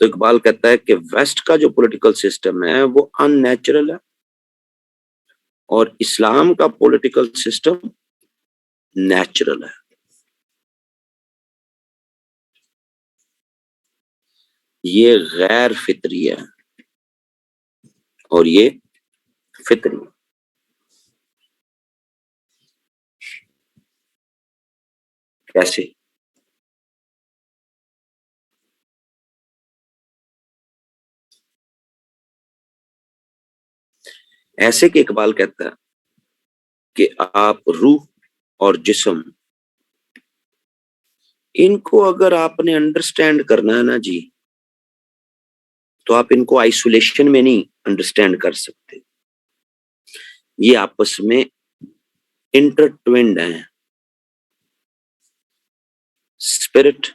तो इकबाल कहता है कि वेस्ट का जो पॉलिटिकल सिस्टम है वो अननेचुरल है और इस्लाम का पॉलिटिकल सिस्टम नेचुरल है। ये गैर फितरी है और ये फितरी। कैसे? ऐसे कि इकबाल कहता है कि आप रूह और जिस्म, इनको अगर आपने अंडरस्टैंड करना है ना जी, तो आप इनको आइसोलेशन में नहीं अंडरस्टैंड कर सकते। ये आपस में इंटरट्विन्ड हैं। Spirit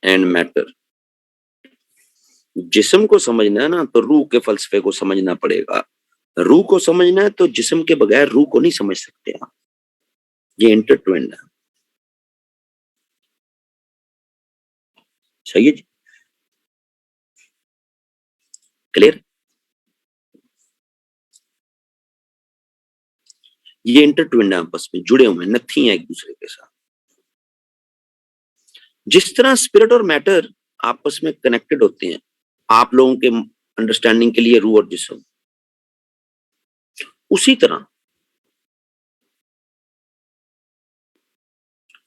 and matter. जिस्म को समझना है ना तो रूह के फलसफे को समझना पड़ेगा। रूह को समझना है तो जिस्म के बगैर रूह को नहीं समझ सकते आप। ये इंटरट्विन्ड है। सही है जी? क्लियर? ये इंटरट्विन्ड है, आपस में जुड़े हुए हैं, नथी है एक दूसरे के साथ। जिस तरह स्पिरिट और मैटर आपस में कनेक्टेड होते हैं, आप लोगों के अंडरस्टैंडिंग के लिए रूह और जिस्म, उसी तरह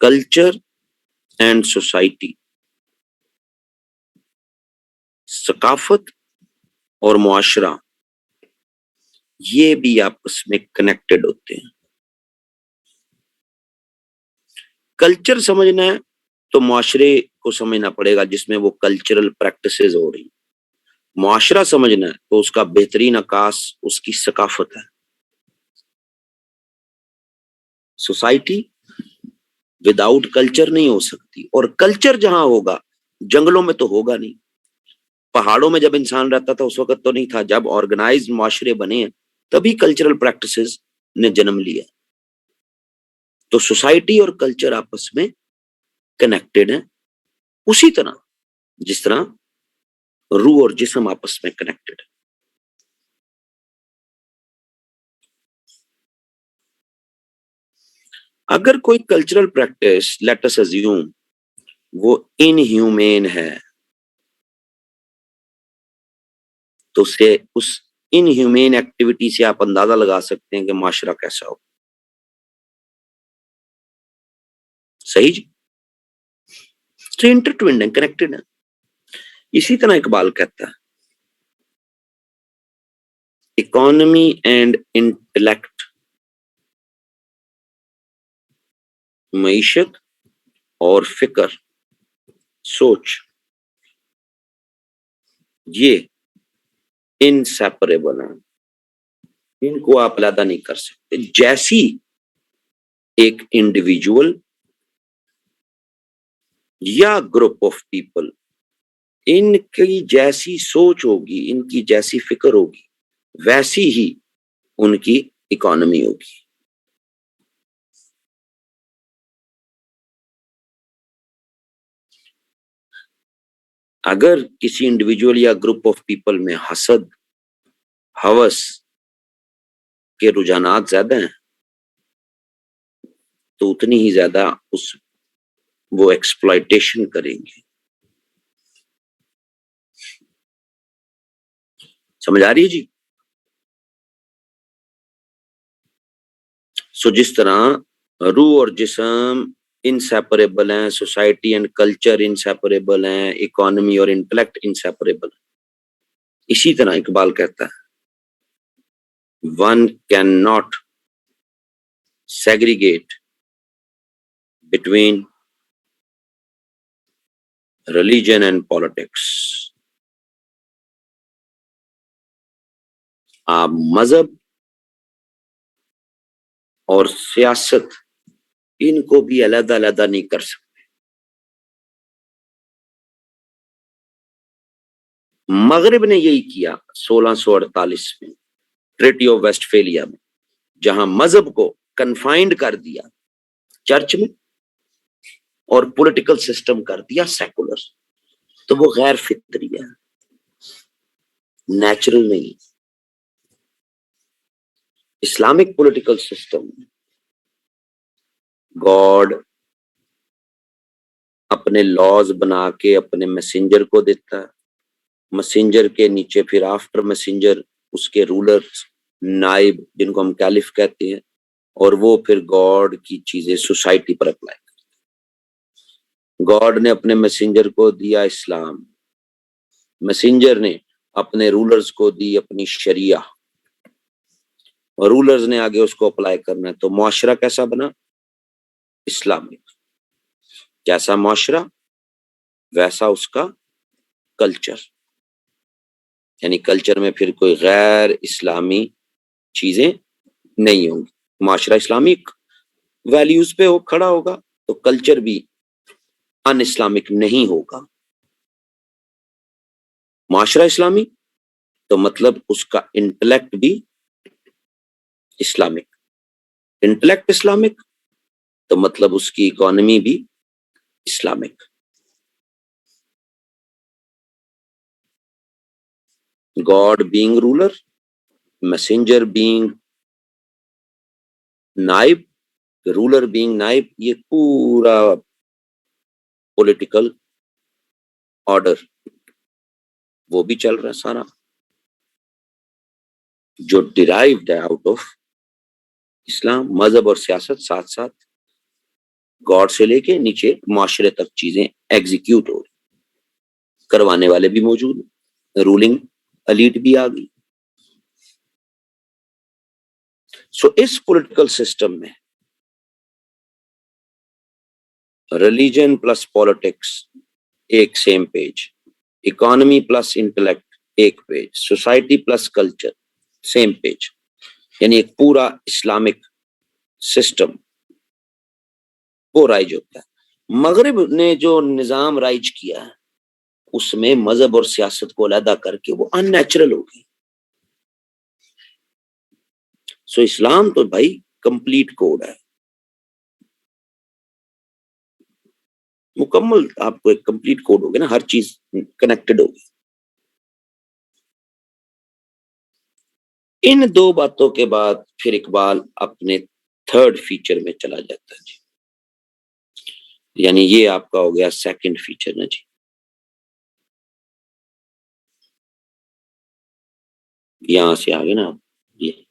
कल्चर एंड सोसाइटी, सकाफत और मुआशरा, ये भी आपस में कनेक्टेड होते हैं। कल्चर समझना है तो मुआशरे को समझना पड़ेगा जिसमें वो कल्चरल प्रैक्टिसेस हो रही। मुआशरा समझना है तो उसका बेहतरीन अकास उसकी सकाफत है। सोसाइटी विदाउट कल्चर नहीं हो सकती, और कल्चर जहां होगा, जंगलों में तो होगा नहीं। पहाड़ों में जब इंसान रहता था उस वक्त तो नहीं था, जब ऑर्गेनाइज्ड मुआशरे बने हैं तभी कल्चरल प्रैक्टिसेस ने जन्म लिया। तो सोसाइटी और कल्चर आपस में कनेक्टेड है, उसी तरह जिस तरह रूह और जिस्म आपस में कनेक्टेड है। अगर कोई cultural practice, let us assume, वो इनह्यूमेन है, तो उससे उस इनह्यूमेन एक्टिविटी से आप अंदाजा लगा सकते हैं कि माशरा कैसा हो। सही जी, तो इंटरट्विन्ड है, कनेक्टेड है। इसी तरह इकबाल कहता है इकोनॉमी एंड इंटेलेक्ट, मईशत और फिक्र, सोच, ये इनसेपरेबल है, इनको आप अलग नहीं कर सकते। जैसी एक इंडिविजुअल या ग्रुप ऑफ पीपल, इनकी जैसी सोच होगी, इनकी जैसी फिक्र होगी, वैसी ही उनकी इकोनॉमी होगी। अगर किसी इंडिविजुअल या ग्रुप ऑफ पीपल में हसद, हवस के रुझानात ज्यादा हैं, तो उतनी ही ज्यादा वो एक्सप्लॉयटेशन करेंगे। समझ आ रही है जी? सो जिस तरह रूह और जिस्म इनसेपरेबल हैं, सोसाइटी एंड कल्चर इनसेपरेबल हैं, इकोनॉमी और इंटेलेक्ट इनसेपरेबल, इसी तरह इकबाल कहता है one can not segregate between religion and politics. आप मजहब और सियासत, इनको भी अलग अलग नहीं कर सकते। मगरिब ने यही किया 1648 में ट्रीटी ऑफ वेस्टफेलिया में, जहां मजहब को कन्फाइंड कर दिया चर्च में और पॉलिटिकल सिस्टम कर दिया सेकुलर। तो वो गैर फितरी है, नेचुरल नहीं। इस्लामिक पॉलिटिकल सिस्टम, गॉड अपने लॉज बना के अपने मैसेंजर को देता है, मैसेंजर के नीचे फिर आफ्टर मैसेंजर उसके रूलर्स, नाइब जिनको हम कैलिफ कहते हैं, और वो फिर गॉड की चीजें सोसाइटी पर अप्लाई करते। गॉड ने अपने मैसेंजर को दिया इस्लाम, मैसेंजर ने अपने रूलर्स को दी अपनी शरिया, और रूलर्स ने आगे उसको अप्लाई करना है। तो मुआशरा कैसा बना? इस्लामिक। जैसा मुआशरा वैसा उसका कल्चर, यानी कल्चर में फिर कोई गैर इस्लामी चीजें नहीं होंगी। मुआशरा इस्लामिक वैल्यूज पे हो खड़ा होगा तो कल्चर भी अन इस्लामिक नहीं होगा। मुआशरा इस्लामी तो मतलब उसका इंटेलेक्ट भी इस्लामिक, इंटेलेक्ट इस्लामिक तो मतलब उसकी इकोनॉमी भी Islamic. God being ruler, messenger being नाइब, रूलर बीइंग नाइब, ये पूरा पॉलिटिकल ऑर्डर वो भी चल रहा है सारा, जो डिराइव्ड है आउट ऑफ इस्लाम। मजहब और सियासत साथ साथ गॉड से लेके नीचे मुआशरे तक चीजें एग्जीक्यूट हो रही, करवाने वाले भी मौजूद, रूलिंग एलीट भी आ गई। सो इस पॉलिटिकल सिस्टम में रिलीजन प्लस पॉलिटिक्स एक same page, economy plus intellect एक page, society plus culture same page, यानी एक पूरा इस्लामिक सिस्टम वो राइज होता है। मगरिब ने जो निजाम राइज किया है उसमें मजहब और सियासत को अलहदा करके वो अननेचुरल हो गई। सो इस्लाम तो भाई कंप्लीट कोड है, मुकम्मल आपको एक कंप्लीट कोड हो गया ना, हर चीज कनेक्टेड होगी। इन दो बातों के बाद फिर इकबाल अपने थर्ड फीचर में चला जाता है जी, यानी ये आपका हो गया सेकंड फीचर ना जी। यहां से आगे ना, ये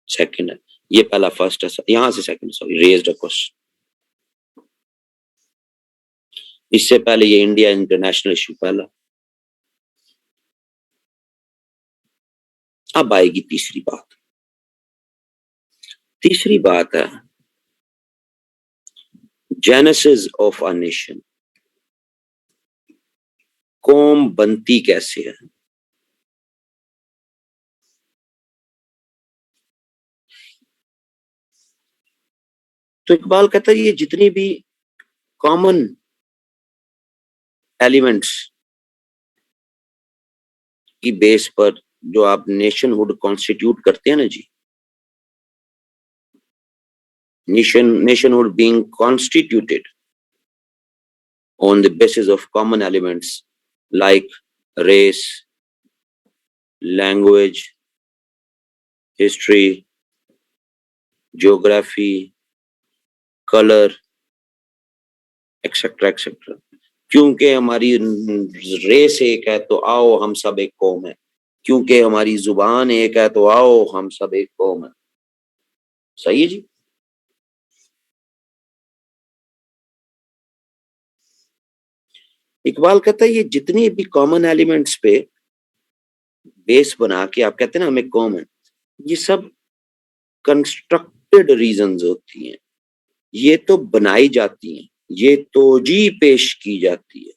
सेकंड है, ये पहला फर्स्ट है, यहां से second, sorry, raised a question. इससे पहले ये इंडिया इंटरनेशनल इशू पहला। अब आएगी तीसरी बात। तीसरी बात है जेनेसिस ऑफ अ नेशन, कौम बनती कैसे है। तो इकबाल कहता है ये जितनी भी कॉमन एलिमेंट्स की बेस पर जो आप नेशनहुड कॉन्स्टिट्यूट करते हैं ना जी, nationhood being constituted on the basis of common elements like race, language, history, geography, color, etc etc। क्योंकि हमारी रेस एक है तो आओ हम सब एक कौम है, क्योंकि हमारी जुबान एक है तो आओ हम सब एक कौम है। सही है जी। इकबाल कहता है ये जितनी भी कॉमन एलिमेंट्स पे बेस बना के आप कहते हैं ना हम एक कौम है, ये सब कंस्ट्रक्टेड रीजंस होती हैं, ये तो बनाई जाती हैं, ये तोजी पेश की जाती है,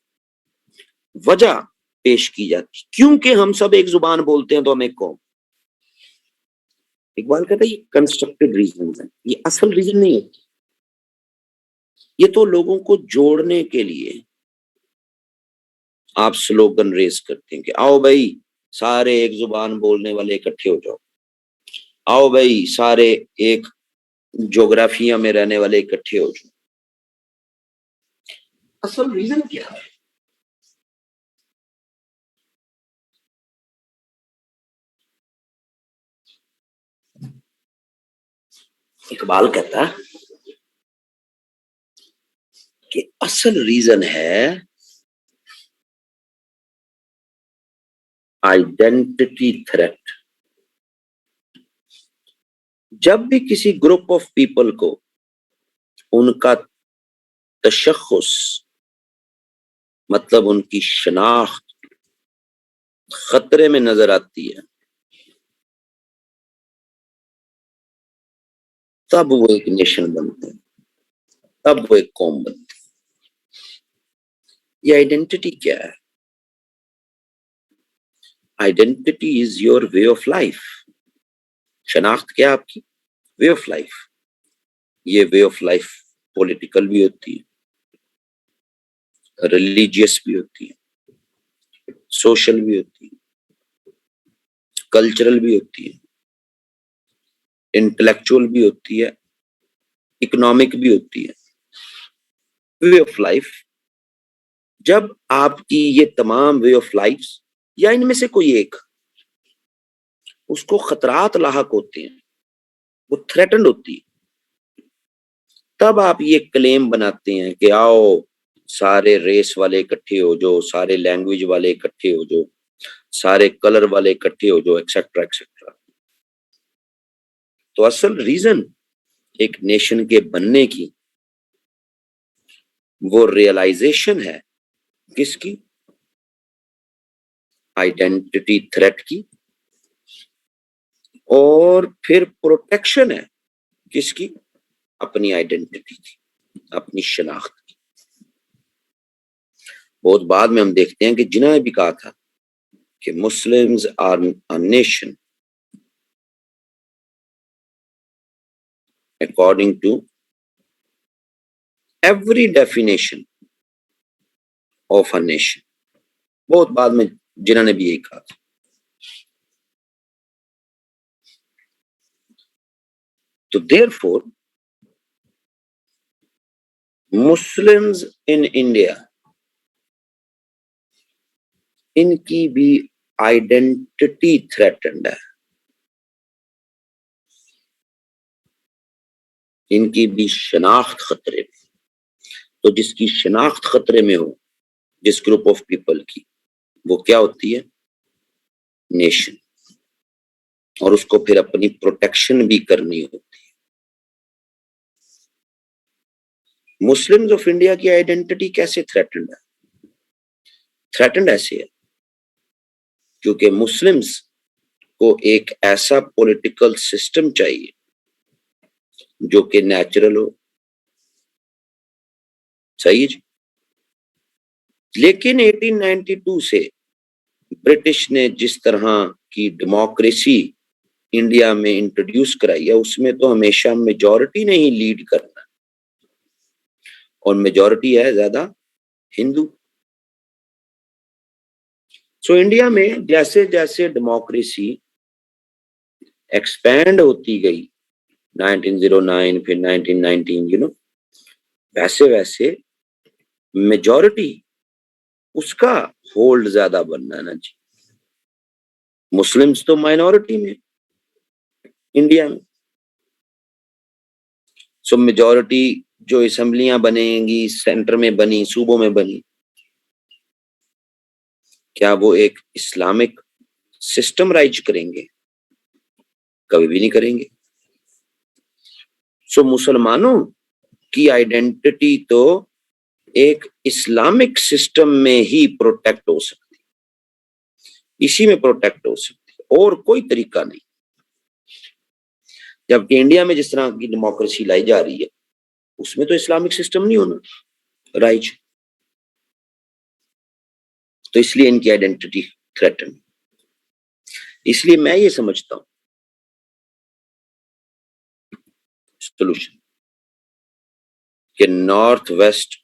वजह पेश की जाती है, क्योंकि हम सब एक जुबान बोलते हैं तो हम एक कौम। इकबाल कहता है ये कंस्ट्रक्टेड रीजन है, ये असल रीजन नहीं है, ये तो लोगों को जोड़ने के लिए आप स्लोगन रेस करते हैं कि आओ भाई सारे एक जुबान बोलने वाले इकट्ठे हो जाओ, आओ भाई सारे एक ज्योग्राफिया में रहने वाले इकट्ठे हो जाओ। असल रीजन क्या है। इकबाल कहता है कि असल रीजन है आइडेंटिटी थ्रेट। जब भी किसी ग्रुप ऑफ पीपल को उनका तशख्खुस मतलब उनकी शनाख्त खतरे में नजर आती है, तब वो एक नेशन बनते हैं, तब वो एक कौम बनती है। ये आइडेंटिटी क्या है। Identity is your way of life. शनाख्त क्या है आपकी, वे ऑफ लाइफ। ये वे ऑफ लाइफ पॉलिटिकल भी होती है, रिलीजियस भी होती है, सोशल भी होती है, कल्चरल भी होती है, इंटेलेक्चुअल भी होती है, इकोनॉमिक भी होती है। वे ऑफ लाइफ, जब आपकी ये तमाम वे ऑफ लाइफ या इनमें से कोई एक उसको खतरात लाहक होते हैं, वो थ्रेटन्ड होती है, तब आप ये क्लेम बनाते हैं कि आओ सारे रेस वाले इकट्ठे हो जाओ, सारे लैंग्वेज वाले इकट्ठे हो जाओ, सारे कलर वाले इकट्ठे हो जाओ, एक्सेट्रा एक्सेट्रा। तो असल रीजन एक नेशन के बनने की वो रियलाइजेशन है किसकी, आइडेंटिटी थ्रेट की, और फिर प्रोटेक्शन है किसकी, अपनी आइडेंटिटी की, अपनी शनाख्त की। बहुत बाद में हम देखते हैं कि जिन्होंने भी कहा था कि Muslims are a nation according to every definition of a nation, बहुत बाद में जिन्होंने भी यही कहा था। तो देयरफॉर मुस्लिम्स इन इंडिया, इनकी भी आइडेंटिटी थ्रेटन्ड है, इनकी भी शनाख्त खतरे में। तो जिसकी शनाख्त खतरे में हो, जिस ग्रुप ऑफ पीपल की, वो क्या होती है, नेशन, और उसको फिर अपनी प्रोटेक्शन भी करनी होती है। मुस्लिम्स ऑफ इंडिया की आइडेंटिटी कैसे थ्रेटन्ड है? थ्रेटन्ड ऐसे है क्योंकि मुस्लिम्स को एक ऐसा पॉलिटिकल सिस्टम चाहिए जो कि नेचुरल हो। सही जी। लेकिन 1892 से ब्रिटिश ने जिस तरह की डेमोक्रेसी इंडिया में इंट्रोड्यूस कराई है, उसमें तो हमेशा मेजॉरिटी ने ही लीड करना, और मेजॉरिटी है ज्यादा हिंदू। सो इंडिया में जैसे जैसे डेमोक्रेसी एक्सपैंड होती गई, 1909 फिर 1919, वैसे वैसे मेजॉरिटी उसका होल्ड ज्यादा बनना है ना जी। मुस्लिम्स तो माइनॉरिटी में इंडिया में। सो मेजॉरिटी जो असेंबलियां बनेंगी, सेंटर में बनी, सूबों में बनी, क्या वो एक इस्लामिक सिस्टम राइज करेंगे? कभी भी नहीं करेंगे। सो मुसलमानों की आइडेंटिटी तो एक इस्लामिक सिस्टम में ही प्रोटेक्ट हो सकती, इसी में प्रोटेक्ट हो सकती, और कोई तरीका नहीं। जबकि इंडिया में जिस तरह की डेमोक्रेसी लाई जा रही है, उसमें तो इस्लामिक सिस्टम नहीं होना राइज। तो इसलिए इनकी आइडेंटिटी थ्रेटन। इसलिए मैं ये समझता हूं सोल्यूशन कि नॉर्थ वेस्ट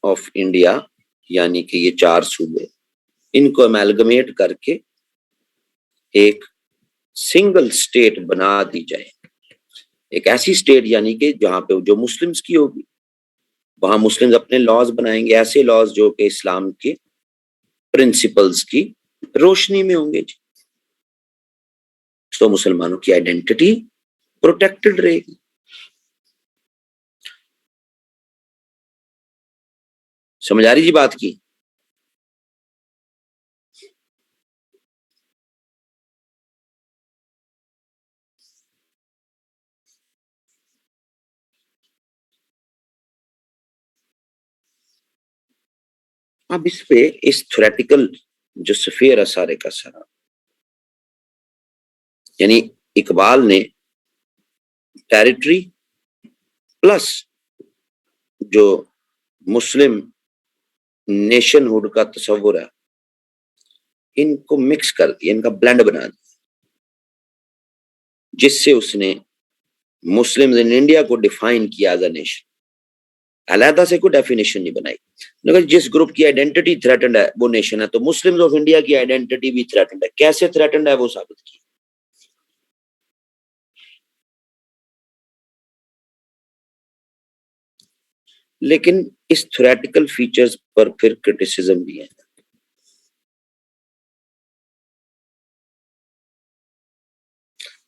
ऑफ इंडिया, यानी कि ये 4 सूबे, इनको अमेलगमेट करके एक सिंगल स्टेट बना दी जाए। एक ऐसी स्टेट यानी कि जहां पे जो मुस्लिम्स की होगी, वहां मुस्लिम्स अपने लॉज बनाएंगे, ऐसे लॉज जो कि इस्लाम के प्रिंसिपल्स की रोशनी में होंगे जी। तो मुसलमानों की आइडेंटिटी प्रोटेक्टेड रहेगी। समझ आ रही जी बात की? अब इस पे इस थ्योरेटिकल जो स्फीयर है सारे का सारा, यानी इकबाल ने टेरिटरी प्लस जो मुस्लिम नेशनहुड का तस्वुर है, इनको मिक्स कर दिया, इनका ब्लेंड बना दिया, जिससे उसने मुस्लिम्स इन इंडिया को डिफाइन किया एज अ नेशन। अलहदा से कोई डेफिनेशन नहीं बनाई, लेकिन जिस ग्रुप की आइडेंटिटी थ्रेटन्ड है वो नेशन है, तो मुस्लिम्स ऑफ इंडिया की आइडेंटिटी भी थ्रेटन्ड है। कैसे थ्रेटन्ड है वो साबित किया। लेकिन इस थ्योरेटिकल फीचर्स पर फिर क्रिटिसिज्म भी है।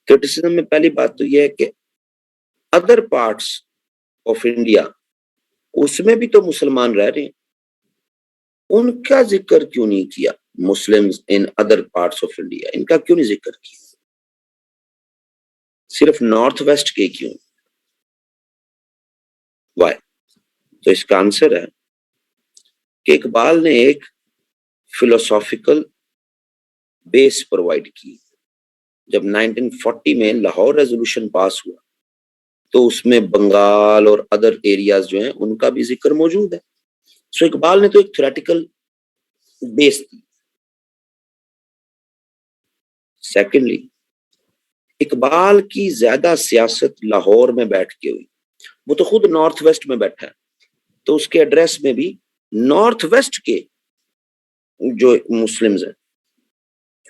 क्रिटिसिज्म में पहली बात तो यह है कि अदर पार्ट्स ऑफ इंडिया, उसमें भी तो मुसलमान रह रहे हैं, उनका जिक्र क्यों नहीं किया? Muslims in other parts of India, इनका क्यों नहीं जिक्र किया? सिर्फ नॉर्थ वेस्ट के क्यों? वाई? तो इसका आंसर है कि इकबाल ने एक फिलोसॉफिकल बेस प्रोवाइड की। जब 1940 में लाहौर रेजोल्यूशन पास हुआ, तो उसमें बंगाल और अदर एरियाज जो हैं उनका भी जिक्र मौजूद है। सो इकबाल ने तो एक थ्योरेटिकल बेस दी। सेकेंडली, इकबाल की ज्यादा सियासत लाहौर में बैठ के हुई, वो तो खुद नॉर्थ वेस्ट में बैठा है, तो उसके एड्रेस में भी नॉर्थ वेस्ट के जो मुस्लिम्स हैं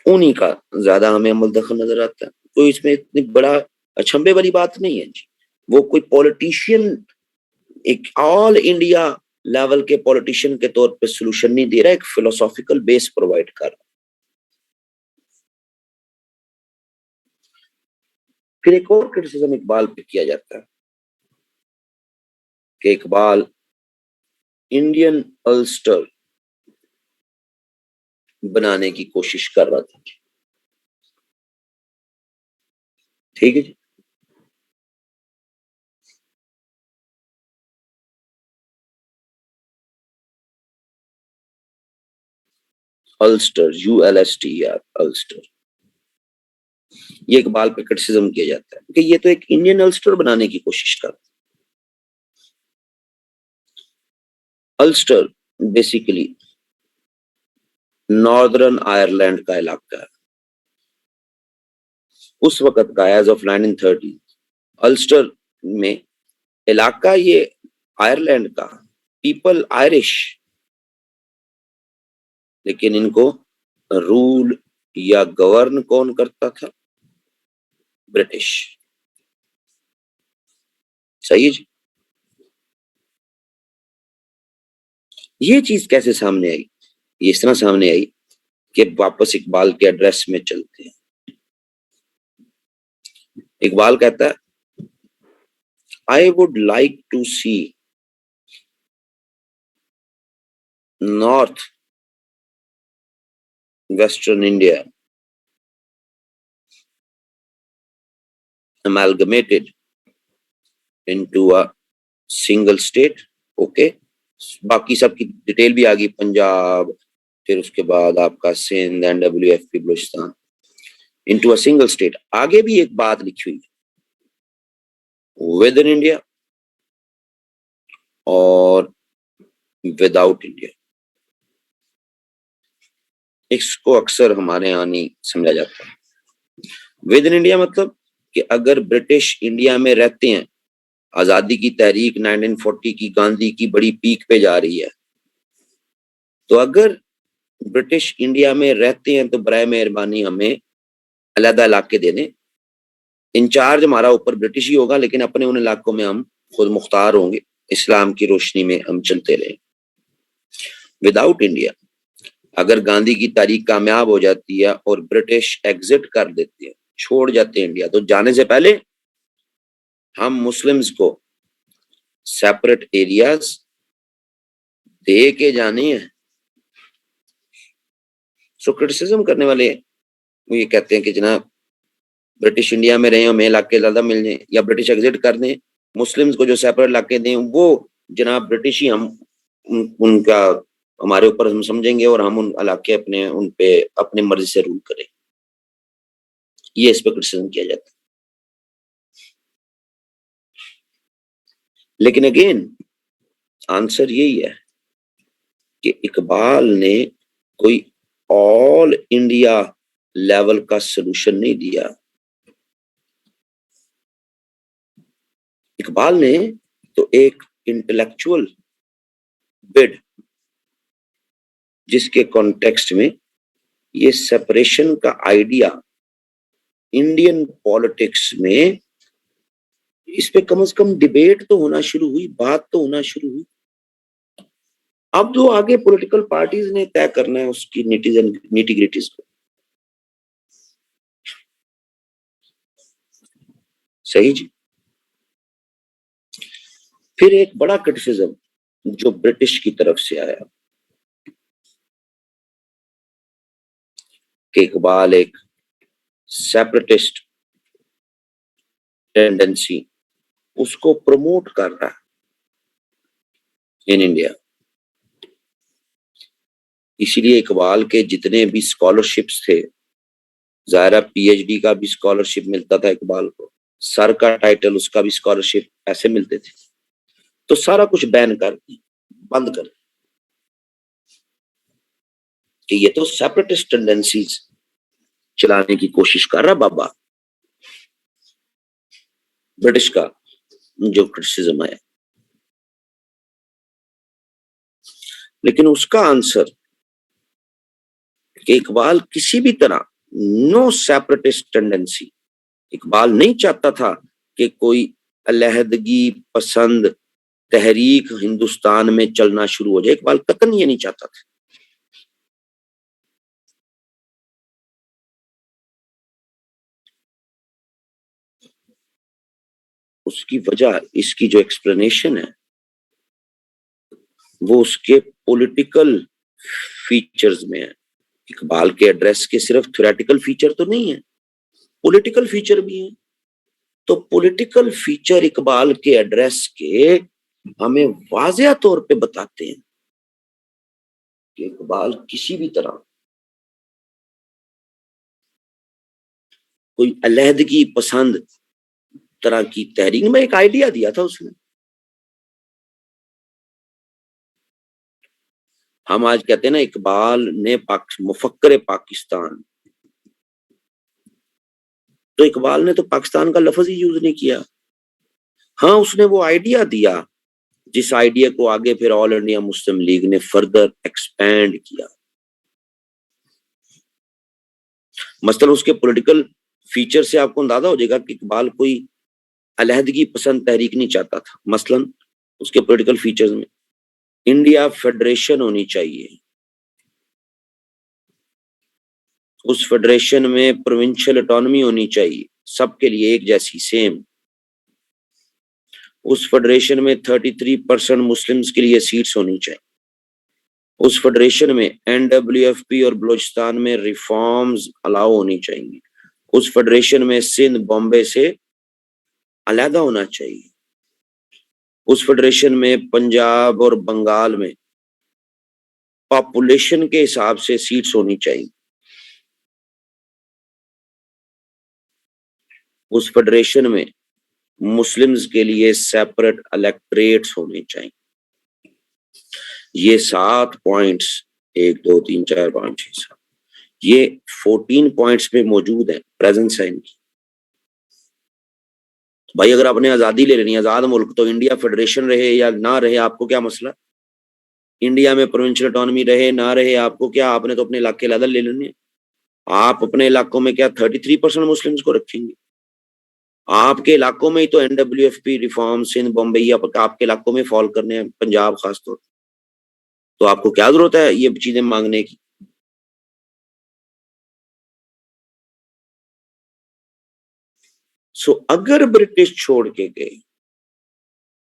उन्हीं का ज्यादा हमें अमल दखल नजर आता है। तो इसमें इतनी बड़ा अचंभे वाली बात नहीं है जी। वो कोई पॉलिटिशियन, एक ऑल इंडिया लेवल के पॉलिटिशियन के तौर पे सोल्यूशन नहीं दे रहा, एक फिलोसॉफिकल बेस प्रोवाइड कर रहा। फिर एक और क्रिटिसिज्म इकबाल पे किया जाता है कि इकबाल इंडियन अल्स्टर बनाने की कोशिश कर रहा था। ठीक है जी। अल्स्टर, ULSTR, अल्स्टर, ये इकबाल पे क्रिटिसिज्म किया जाता है कि ये तो एक इंडियन अल्स्टर बनाने की कोशिश कर। अल्स्टर बेसिकली नॉर्दर्न आयरलैंड का इलाका है उस वक्त का, एज ऑफ 1930। अल्स्टर में इलाका ये आयरलैंड का, पीपल आयरिश, लेकिन इनको रूल या गवर्न कौन करता था? ब्रिटिश। सही है जी। ये चीज कैसे सामने आई? ये इस तरह सामने आई कि वापस इकबाल के एड्रेस में चलते हैं। इकबाल कहता है, I would like to see north western India amalgamated into a single state. Okay, बाकी सब की डिटेल भी आ गई, पंजाब, फिर उसके बाद आपका Sindh, NWFP, Baluchistan, into a single state. आगे भी एक बात लिखी हुई है, विद इन इंडिया और विदाउट इंडिया। इसको अक्सर हमारे यहाँ नहीं समझा जाता। विद इन इंडिया मतलब कि अगर ब्रिटिश इंडिया में रहते हैं, आजादी की तहरीक 1940 की, गांधी की बड़ी पीक पे जा रही है, तो अगर ब्रिटिश इंडिया में रहते हैं तो बराए मेहरबानी हमें अलग इलाके दे दें। इंचार्ज हमारा ऊपर ब्रिटिश ही होगा, लेकिन अपने उन इलाकों में हम खुद मुख्तार होंगे, इस्लाम की रोशनी में हम चलते रहें। विदाउट इंडिया, अगर गांधी की तारीख कामयाब हो जाती है और ब्रिटिश एग्जिट कर देते हैं, छोड़ जाते हैं इंडिया, तो जाने से पहले हम मुस्लिम्स को सेपरेट एरियाज दे के जाने हैं। सो क्रिटिसिज्म करने वाले वो ये कहते हैं कि जनाब ब्रिटिश इंडिया में रहे, हमें इलाके ज्यादा मिल जाए, या ब्रिटिश एग्जिट कर दें, मुस्लिम्स को जो सेपरेट इलाके दें वो जनाब ब्रिटिश ही हम उनका हमारे ऊपर हम समझेंगे और हम उन इलाके अपने उन पे अपने मर्जी से रूल करें। ये इस पर क्रिटिसिज्म किया जाता है। लेकिन अगेन आंसर यही है कि इकबाल ने कोई ऑल इंडिया लेवल का सलूशन नहीं दिया। इकबाल ने तो एक इंटेलेक्चुअल बिड, जिसके कॉन्टेक्स्ट में ये सेपरेशन का आइडिया इंडियन पॉलिटिक्स में, इस पे कम से कम डिबेट तो होना शुरू हुई, बात तो होना शुरू हुई। अब जो आगे पॉलिटिकल पार्टीज ने तय करना है उसकी निटी ग्रिटीज को। सही जी। फिर एक बड़ा क्रिटिसिज्म जो ब्रिटिश की तरफ से आया कि इकबाल एक सेपरेटिस्ट टेंडेंसी उसको प्रमोट कर रहा है इन इंडिया। इसीलिए इकबाल के जितने भी स्कॉलरशिप्स थे, जाहिर PhD का भी स्कॉलरशिप मिलता था इकबाल को, सर का टाइटल उसका भी स्कॉलरशिप ऐसे मिलते थे, तो सारा कुछ बैन कर दिया, बंद कर दिया कि ये तो सेपरेटिस्ट टेंडेंसीज चलाने की कोशिश कर रहा बाबा। ब्रिटिश का जो क्रिटिसिज्म आया, लेकिन उसका आंसर कि इकबाल किसी भी तरह नो सेपरेटिस्ट टेंडेंसी, इकबाल नहीं चाहता था कि कोई अलहदगी पसंद तहरीक हिंदुस्तान में चलना शुरू हो जाए। इकबाल कतई ये नहीं चाहता था। उसकी वजह, इसकी जो एक्सप्लेनेशन है वो उसके पॉलिटिकल फीचर्स में है। इकबाल के एड्रेस के सिर्फ थ्योरेटिकल फीचर तो नहीं है, पॉलिटिकल फीचर भी है। तो पॉलिटिकल फीचर इकबाल के एड्रेस के हमें वाज़ेह तौर पे बताते हैं कि इकबाल किसी भी तरह कोई अलहदगी पसंद तरह की तहरीक में एक आइडिया दिया था उसने। हम आज कहते हैं ना इकबाल ने मुफक्कर पाकिस्तान, तो इकबाल ने तो पाकिस्तान का लफ्ज ही यूज नहीं किया। हाँ, उसने वो आइडिया दिया जिस आइडिया को आगे फिर ऑल इंडिया मुस्लिम लीग ने फर्दर एक्सपैंड किया। मसलन उसके पॉलिटिकल फीचर से आपको अंदाजा हो जाएगा कि इकबाल कोई अलहदगी पसंद तहरीक नहीं चाहता था। मसलन उसके पॉलिटिकल फीचर्स में इंडिया फेडरेशन होनी चाहिए, उस फेडरेशन में प्रोविंशियल ऑटोनॉमी होनी चाहिए सबके लिए एक जैसी सेम, उस फेडरेशन में 33% मुस्लिम्स के लिए सीट्स होनी चाहिए, उस फेडरेशन में एनडब्ल्यूएफपी और बलूचिस्तान में रिफॉर्म्स अलाउ होनी चाहिए, उस फेडरेशन में सिंध बॉम्बे से अलहदा होना चाहिए, उस फेडरेशन में पंजाब और बंगाल में पॉपुलेशन के हिसाब से सीट्स होनी चाहिए, उस फेडरेशन में मुस्लिम्स के लिए सेपरेट इलेक्टरेट्स होने चाहिए। ये 7 पॉइंट्स 1 2 3 4 5 6 7 ये 14 पॉइंट्स पे मौजूद है प्रेजेंस है इनकी। भाई अगर आपने आजादी ले लेनी, आजाद मुल्क, तो इंडिया फेडरेशन रहे या ना रहे आपको क्या मसला? इंडिया में प्रोविंशियल ऑटोनॉमी रहे ना रहे आपको क्या? आपने तो अपने इलाके अलग ले लेने हैं। आप अपने इलाकों में क्या 33% मुस्लिम्स को रखेंगे? आपके इलाकों में ही तो एनडब्ल्यूएफपी रिफॉर्म सिंध बॉम्बे आपके इलाकों में फॉल करने हैं, पंजाब खासतौर, तो आपको क्या जरूरत है ये चीजें मांगने की? सो अगर ब्रिटिश छोड़ के गए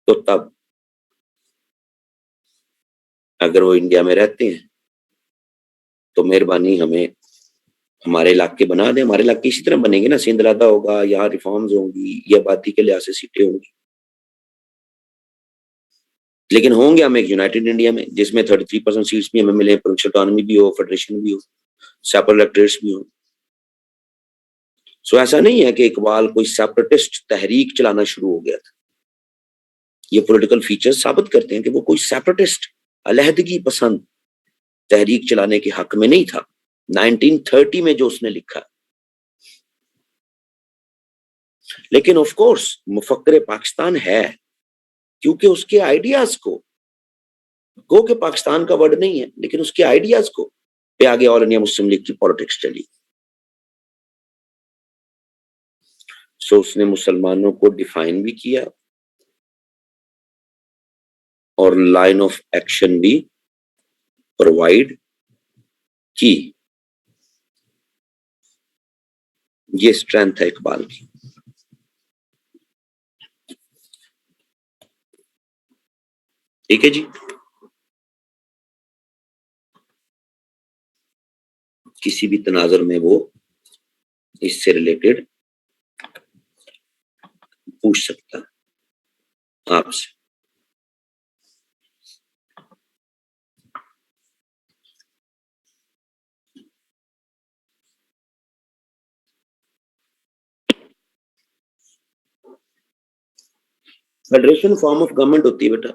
तो तब, अगर वो इंडिया में रहते हैं तो मेहरबानी हमें हमारे इलाके बना दें। हमारे इलाके इसी तरह बनेंगे ना, सिंध अलहदा होगा, यहाँ रिफॉर्म्स होंगी, ये आबादी के लिहाज से सीटें होंगी, लेकिन होंगे हम एक यूनाइटेड इंडिया में जिसमें 33% सीट्स भी हमें मिले, प्रोविंशियल ऑटोनॉमी भी हो, फेडरेशन भी हो, सेपरेट इलेक्टरेट्स भी हो। सो ऐसा नहीं है कि इकबाल कोई सेपरेटिस्ट तहरीक चलाना शुरू हो गया था। ये पॉलिटिकल फीचर्स साबित करते हैं कि वो कोई सेपरेटिस्ट अलहदगी पसंद तहरीक चलाने के हक में नहीं था 1930 में जो उसने लिखा। लेकिन ऑफ कोर्स मुफक्कर पाकिस्तान है क्योंकि उसके आइडियाज को, गो के पाकिस्तान का वर्ड नहीं है लेकिन उसके आइडियाज को पे आगे ऑल इंडिया मुस्लिम लीग की पॉलिटिक्स चली। सो उसने मुसलमानों को डिफाइन भी किया और लाइन ऑफ एक्शन भी प्रोवाइड की। ये स्ट्रेंथ है इकबाल की। ठीक है जी, किसी भी तनाजुर में वो इससे रिलेटेड पूछ सकता है आपसे। फेडरेशन फॉर्म ऑफ गवर्नमेंट होती है बेटा।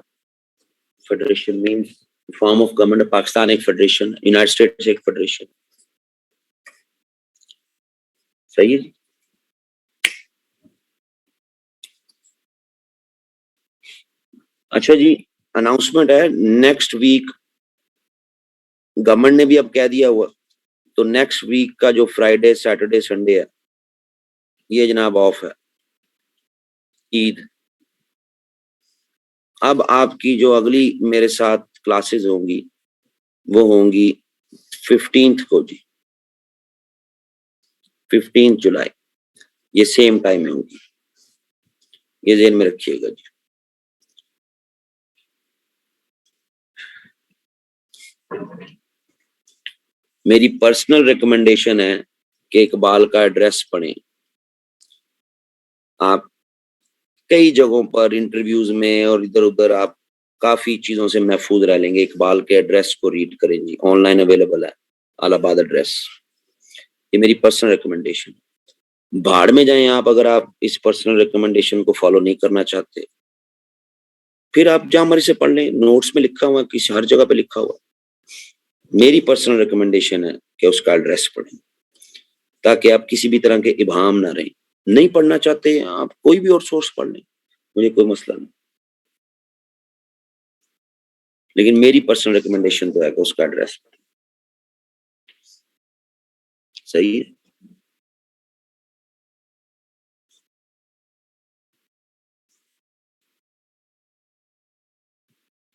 Federation means form of government. Pakistan एक फेडरेशन, यूनाइटेड स्टेट्स एक फेडरेशन। सही है जी। अच्छा जी, अनाउंसमेंट है नेक्स्ट वीक, गवर्नमेंट ने भी अब कह दिया हुआ, तो नेक्स्ट वीक का जो फ्राइडे सैटरडे संडे है ये जनाब ऑफ है, ईद। अब आपकी जो अगली मेरे साथ क्लासेस होंगी वो होंगी 15th को जी, 15 जुलाई, ये सेम टाइम में होगी, ये ध्यान में रखिएगा जी। मेरी पर्सनल रिकमेंडेशन है कि इकबाल का एड्रेस पढ़ें। आप कई जगहों पर इंटरव्यूज में और इधर उधर आप काफी चीजों से महफूज रह लेंगे। इकबाल के एड्रेस को रीड करें जी, ऑनलाइन अवेलेबल है, अलाहाबाद एड्रेस। ये मेरी पर्सनल रिकमेंडेशन। भाड़ में जाएं आप अगर आप इस पर्सनल रिकमेंडेशन को फॉलो नहीं करना चाहते। फिर आप जहां मर्जी से पढ़ लें, नोट्स में लिखा हुआ है, किसी हर जगह पे लिखा हुआ है। मेरी पर्सनल रिकमेंडेशन है कि उसका एड्रेस पढ़ें, ताकि आप किसी भी तरह के इबाहम ना रहें। नहीं पढ़ना चाहते आप कोई भी और सोर्स पढ़ लें, मुझे कोई मसला नहीं, लेकिन मेरी पर्सनल रिकमेंडेशन तो है कि उसका एड्रेस पढ़ें। सही है।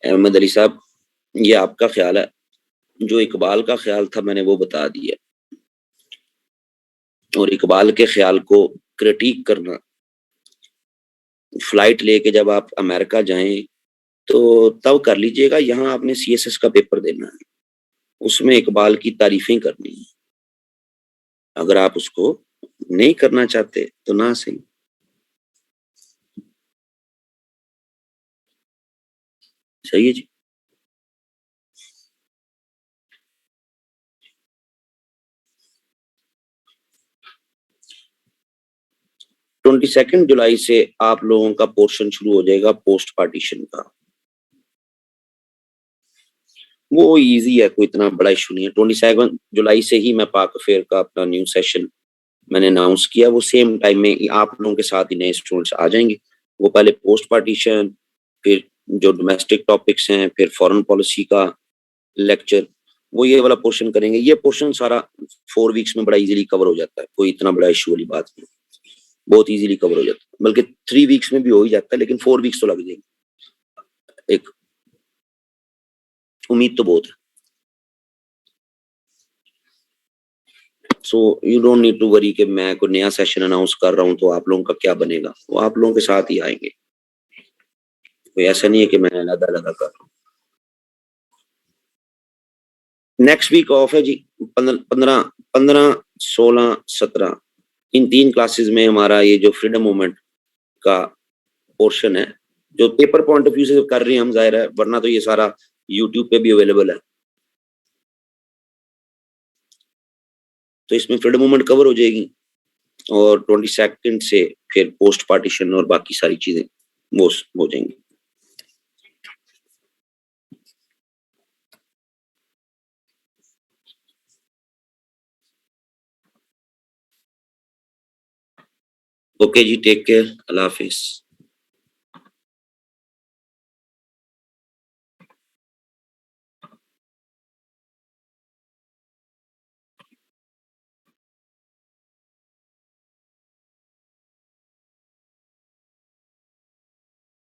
अहमद अली साहब, ये आपका ख्याल है, जो इकबाल का ख्याल था मैंने वो बता दिया। और इकबाल के ख्याल को क्रिटिक करना, फ्लाइट लेके जब आप अमेरिका जाएं तो तब कर लीजिएगा, यहाँ आपने सीएसएस का पेपर देना है, उसमें इकबाल की तारीफें करनी है। अगर आप उसको नहीं करना चाहते तो ना सही। सही है जी। 22 जुलाई से आप लोगों का पोर्शन शुरू हो जाएगा पोस्ट पार्टीशन का। वो इजी है, कोई इतना बड़ा इशू नहीं है। 27 जुलाई से ही मैं पाक अफेयर का अपना न्यू सेशन मैंने अनाउंस किया। वो सेम टाइम में आप लोगों के साथ ही नए स्टूडेंट्स आ जाएंगे। वो पहले पोस्ट पार्टीशन, फिर जो डोमेस्टिक टॉपिक्स हैं, फिर फॉरेन पॉलिसी का लेक्चर, वो ये वाला पोर्शन करेंगे। ये पोर्शन सारा 4 वीक्स में बड़ा इजीली कवर हो जाता है, कोई इतना बड़ा इशू वाली बात नहीं, बहुत इजीली कवर हो जाता है। बल्कि 3 वीक्स में भी हो ही जाता है, लेकिन 4 वीक्स तो लग जाएंगे। एक उम्मीद तो बहुत है। So you don't need to worry कि मैं कोई नया सेशन अनाउंस कर रहा हूँ तो आप लोगों का क्या बनेगा। वो आप लोगों के साथ ही आएंगे, कोई ऐसा नहीं है कि मैं अलग अलग कर रहा हूँ। नेक्स्ट वीक ऑफ है जी। 15, 15, 15, 16, 17 इन 3 क्लासेस में हमारा ये जो फ्रीडम मूवमेंट का पोर्शन है, जो पेपर पॉइंट ऑफ व्यू से कर रहे हैं हम, जाहिर है, वरना तो ये सारा यूट्यूब पे भी अवेलेबल है। तो इसमें फ्रीडम मूवमेंट कवर हो जाएगी, और 22 से फिर पोस्ट पार्टीशन और बाकी सारी चीजें वो हो जाएंगी। ओके जी, टेक केयर, अल्लाह हाफिज।